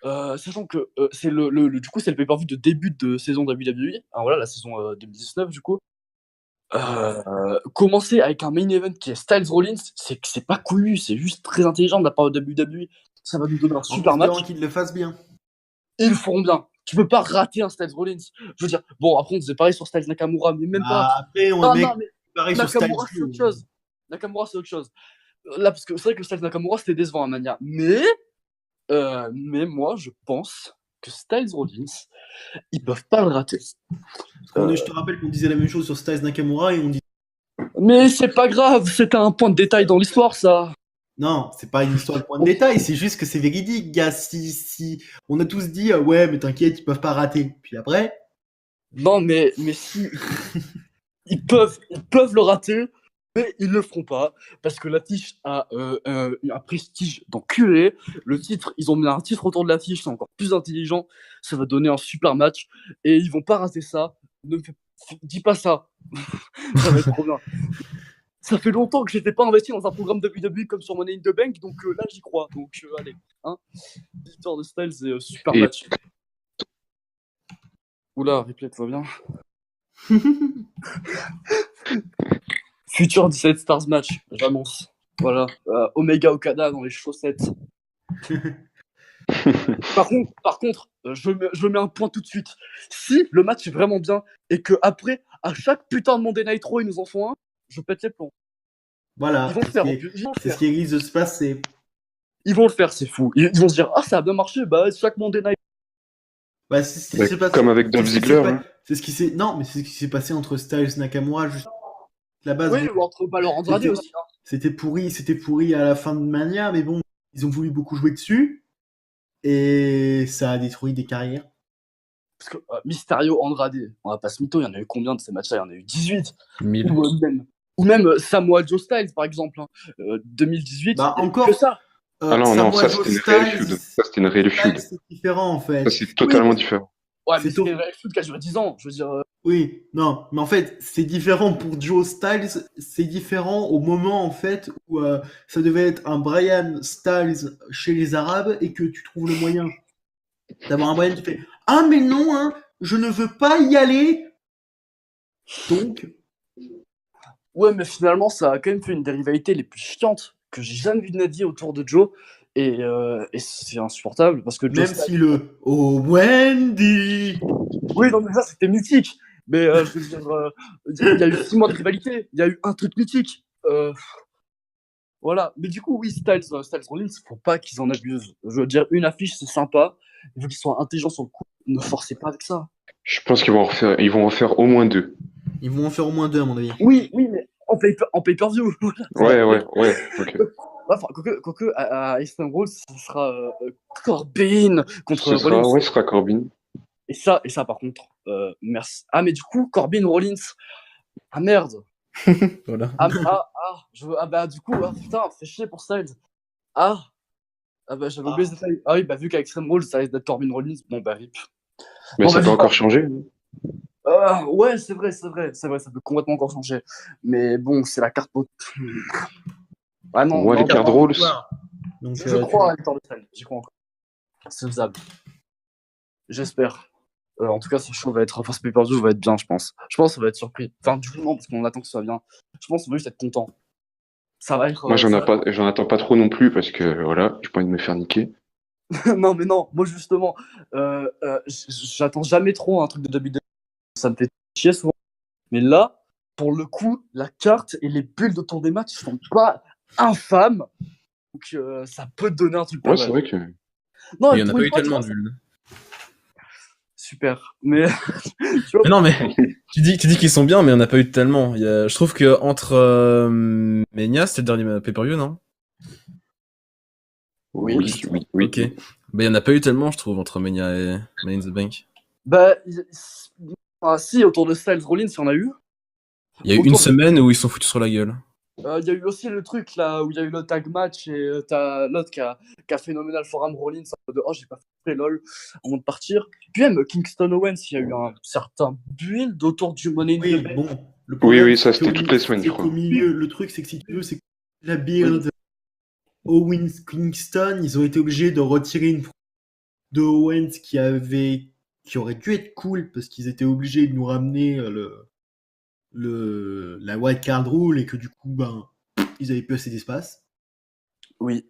[SPEAKER 4] sachant que c'est du coup c'est le pay-per-view de début de saison WWE. Alors voilà, la saison 2019 du coup. Commencer avec un main event qui est Styles Rollins, c'est pas couillu, c'est juste très intelligent de la part de WWE. Ça va nous donner un super match.
[SPEAKER 3] Qu'ils le fassent bien.
[SPEAKER 4] Ils le feront bien. Tu peux pas rater un Styles Rollins. Je veux dire, bon, après on faisait pareil sur Styles Nakamura, mais même pas.
[SPEAKER 3] Après, mais pareil
[SPEAKER 4] Nakamura,
[SPEAKER 3] sur
[SPEAKER 4] c'est autre chose. Nakamura, c'est autre chose. Là, parce que c'est vrai que Styles Nakamura, c'était décevant à Mania. Mais moi, je pense que Styles Rollins, ils peuvent pas le rater.
[SPEAKER 3] Je te rappelle qu'on disait la même chose sur Styles Nakamura et on dit.
[SPEAKER 4] Mais c'est pas grave, c'était un point de détail dans l'histoire, ça.
[SPEAKER 3] Non, c'est pas une histoire de point de détail, c'est juste que c'est véridique, gars. Si on a tous dit ouais, mais t'inquiète, ils peuvent pas rater. Puis après.
[SPEAKER 4] Non, mais si ils peuvent le rater, mais ils le feront pas parce que l'affiche a un prestige d'enculé. Le titre, ils ont mis un titre autour de l'affiche, c'est encore plus intelligent. Ça va donner un super match et ils vont pas rater ça. Dis pas ça. Ça va être trop bien. Ça fait longtemps que j'étais pas investi dans un programme de WWE comme sur Money in the Bank, donc là j'y crois. Donc allez, hein. Victoire de Styles et super match. Oula, replay, tout va bien. Futur 17 Stars match, j'annonce. Voilà, Omega Okada dans les chaussettes. Par contre, je mets un point tout de suite. Si le match est vraiment bien et que après, à chaque putain de Monday Night Raw, ils nous en font un, je pète les plombs.
[SPEAKER 3] Voilà,
[SPEAKER 4] ils vont le faire.
[SPEAKER 3] C'est ce qui risque de se passer.
[SPEAKER 4] Ils vont le faire, c'est fou. Ils vont se dire, ah, ça a bien marché, bah, chaque Monday Night.
[SPEAKER 3] Bah, c'est ce qui s'est passé.
[SPEAKER 1] Comme avec Dolph Ziggler.
[SPEAKER 3] C'est ce qui s'est. Non, mais c'est ce qui s'est passé entre Styles et Nakamura juste la base.
[SPEAKER 4] Oui, ou entre Balor Andrade aussi. Hein.
[SPEAKER 3] C'était pourri à la fin de Mania, mais bon, ils ont voulu beaucoup jouer dessus et ça a détruit des carrières.
[SPEAKER 4] Parce que Mysterio Andrade, on va pas se mytho, il y en a eu combien de ces matchs-là? Il y en a eu 18.
[SPEAKER 2] 1000.
[SPEAKER 4] Ou même Samoa Joe Styles, par exemple. Hein. 2018,
[SPEAKER 3] bah, encore
[SPEAKER 4] que ça.
[SPEAKER 1] Ah non, ça c'était une réelle feud. Ça c'était une réelle feud.
[SPEAKER 3] C'est différent en fait.
[SPEAKER 1] Ça c'est totalement différent.
[SPEAKER 4] Ouais, mais c'était une réelle feud qui a duré 10 ans, je veux dire.
[SPEAKER 3] Oui, non, mais en fait, c'est différent pour Joe Styles, c'est différent au moment en fait où ça devait être un Brian Styles chez les Arabes et que tu trouves le moyen d'avoir un Brian qui fait « Ah mais non, hein, je ne veux pas y aller !» Donc...
[SPEAKER 4] Ouais, mais finalement, ça a quand même fait une des rivalités les plus chiantes que j'ai jamais vu de ma vie autour de Joe. Et c'est insupportable parce que
[SPEAKER 3] Joe Styles... si le « Oh Wendy !»
[SPEAKER 4] Oui, non, mais ça, c'était mythique. Mais je veux dire, il y a eu 6 mois de rivalité. Il y a eu un truc mythique. Voilà. Mais du coup, oui, Styles Rollins, faut pas qu'ils en abusent. Je veux dire, une affiche, c'est sympa. Il faut qu'ils soient intelligents sur le coup. Ne forcez pas avec ça.
[SPEAKER 1] Je pense ils vont en faire au moins 2.
[SPEAKER 3] Ils vont en faire au moins 2 à mon avis.
[SPEAKER 4] Oui, mais en pay-per-view.
[SPEAKER 1] Ouais, ok.
[SPEAKER 4] Enfin, quoique à Extreme Rules, ça sera Corbin contre Rollins.
[SPEAKER 1] Ce sera Corbin.
[SPEAKER 4] Et ça, par contre, merci. Ah, mais du coup, Corbin Rollins. Ah merde.
[SPEAKER 2] Voilà.
[SPEAKER 4] Du coup, putain, fait chier pour Styles. J'avais oublié ce détail. Ah oui, vu qu'à Extreme Rules, ça risque d'être Corbin Rollins. Bon, rip.
[SPEAKER 1] Mais ça peut encore changer.
[SPEAKER 4] Ouais, c'est vrai, ça peut complètement encore changer. Mais bon, c'est la carte pot. Ah non,
[SPEAKER 1] Moi, les cartes rolls.
[SPEAKER 3] Donc,
[SPEAKER 4] je crois à la victoire de Styles. J'y crois encore. C'est faisable. J'espère. En tout cas, ce show va être. Enfin, ce pay-per-view va être bien, je pense. Je pense qu'on va être surpris. Enfin, du coup, non, parce qu'on attend que ce soit bien. Je pense qu'on va juste être content. Ça va être.
[SPEAKER 1] Moi, j'en attends pas trop non plus parce que voilà, j'ai pas envie de me faire niquer.
[SPEAKER 4] Non, mais non, moi justement, j'attends jamais trop un truc de WWE. Ça me fait chier souvent. Mais là, pour le coup, la carte et les bulles autour des matchs sont pas infâmes. Donc, ça peut donner un truc pas
[SPEAKER 1] Ouais,
[SPEAKER 4] mal.
[SPEAKER 1] c'est vrai que.
[SPEAKER 4] Non,
[SPEAKER 2] Il y en a pas eu tellement de bulles.
[SPEAKER 4] Super. Mais. Tu vois,
[SPEAKER 2] Mais non, mais tu dis qu'ils sont bien, mais il n'y en a pas eu tellement. Je trouve que entre Mania, c'était le dernier pay-per-view, non?
[SPEAKER 1] Oui.
[SPEAKER 2] Ok. Bah, il n'y en a pas eu tellement, je trouve, entre Mania et Money in the Bank.
[SPEAKER 4] Si, autour de Styles Rollins, il y en a eu.
[SPEAKER 2] Il y a eu une semaine où ils sont foutus sur la gueule.
[SPEAKER 4] Il y a eu aussi le truc là où il y a eu le tag match et t'as l'autre qui a Phénoménal Forum Rollins en mode j'ai pas fait lol avant de partir. Puis même Kingston Owens, il y a eu un certain build autour du Money in the Bank.
[SPEAKER 3] Bon. Le problème,
[SPEAKER 1] ça c'était toutes les semaines, je crois.
[SPEAKER 3] Au milieu, le truc, c'est que si tu veux, c'est que la build Owens Kingston, ils ont été obligés de retirer une de Owens qui aurait dû être cool parce qu'ils étaient obligés de nous ramener la wildcard rule et que du coup, ils avaient plus assez d'espace.
[SPEAKER 4] Oui.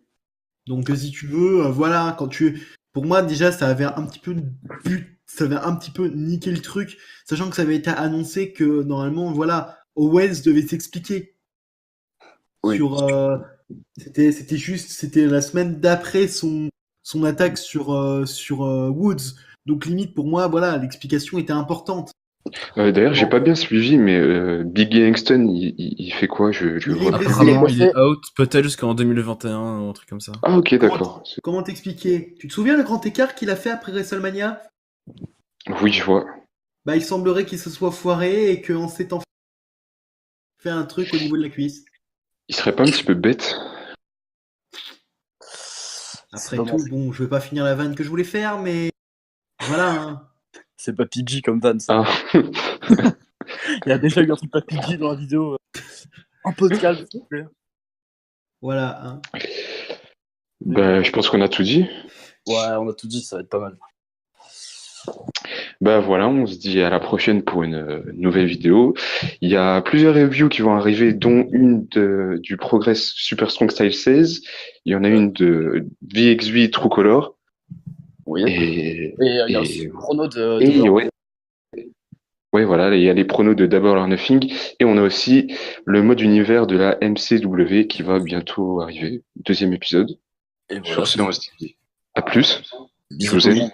[SPEAKER 3] Donc, si tu veux, voilà, pour moi, déjà, ça avait un petit peu niqué le truc, sachant que ça avait été annoncé que, normalement, voilà, Owens devait s'expliquer.
[SPEAKER 4] Oui.
[SPEAKER 3] C'était la semaine d'après son attaque sur Woods. Donc, limite, pour moi, voilà, l'explication était importante.
[SPEAKER 1] D'ailleurs, j'ai pas bien suivi, mais Biggie Langston, il fait quoi? Je vois pas.
[SPEAKER 2] Apparemment, il est out, peut-être jusqu'en 2021 ou un truc comme ça.
[SPEAKER 1] Ah, ok, d'accord.
[SPEAKER 3] Comment t'expliquer? Tu te souviens le grand écart qu'il a fait après WrestleMania?
[SPEAKER 1] Oui, je vois.
[SPEAKER 3] Il semblerait qu'il se soit foiré et qu'en s'étant fait un truc au niveau de la cuisse.
[SPEAKER 1] Il serait pas un petit peu bête?
[SPEAKER 3] Après tout, bon, je vais pas finir la vanne que je voulais faire, mais voilà. Hein.
[SPEAKER 4] C'est pas PG comme van, ça. Il y a déjà eu un truc pas PG dans la vidéo. Un peu de calme, s'il te plaît.
[SPEAKER 3] Voilà. Hein.
[SPEAKER 1] Je pense qu'on a tout dit.
[SPEAKER 4] Ouais, on a tout dit, ça va être pas mal.
[SPEAKER 1] Voilà, on se dit à la prochaine pour une nouvelle vidéo. Il y a plusieurs reviews qui vont arriver, dont une du Progress Super Strong Style 16. Il y en a une de VXV True Color.
[SPEAKER 4] Oui. Et il y a aussi le chrono de
[SPEAKER 1] ouais, voilà, il y a les pronos de Double or Nothing. Et on a aussi le mode univers de la MCW qui va bientôt arriver. 2e épisode.
[SPEAKER 4] Et voilà.
[SPEAKER 1] Sur ce, on se dit à plus.
[SPEAKER 4] Bisous.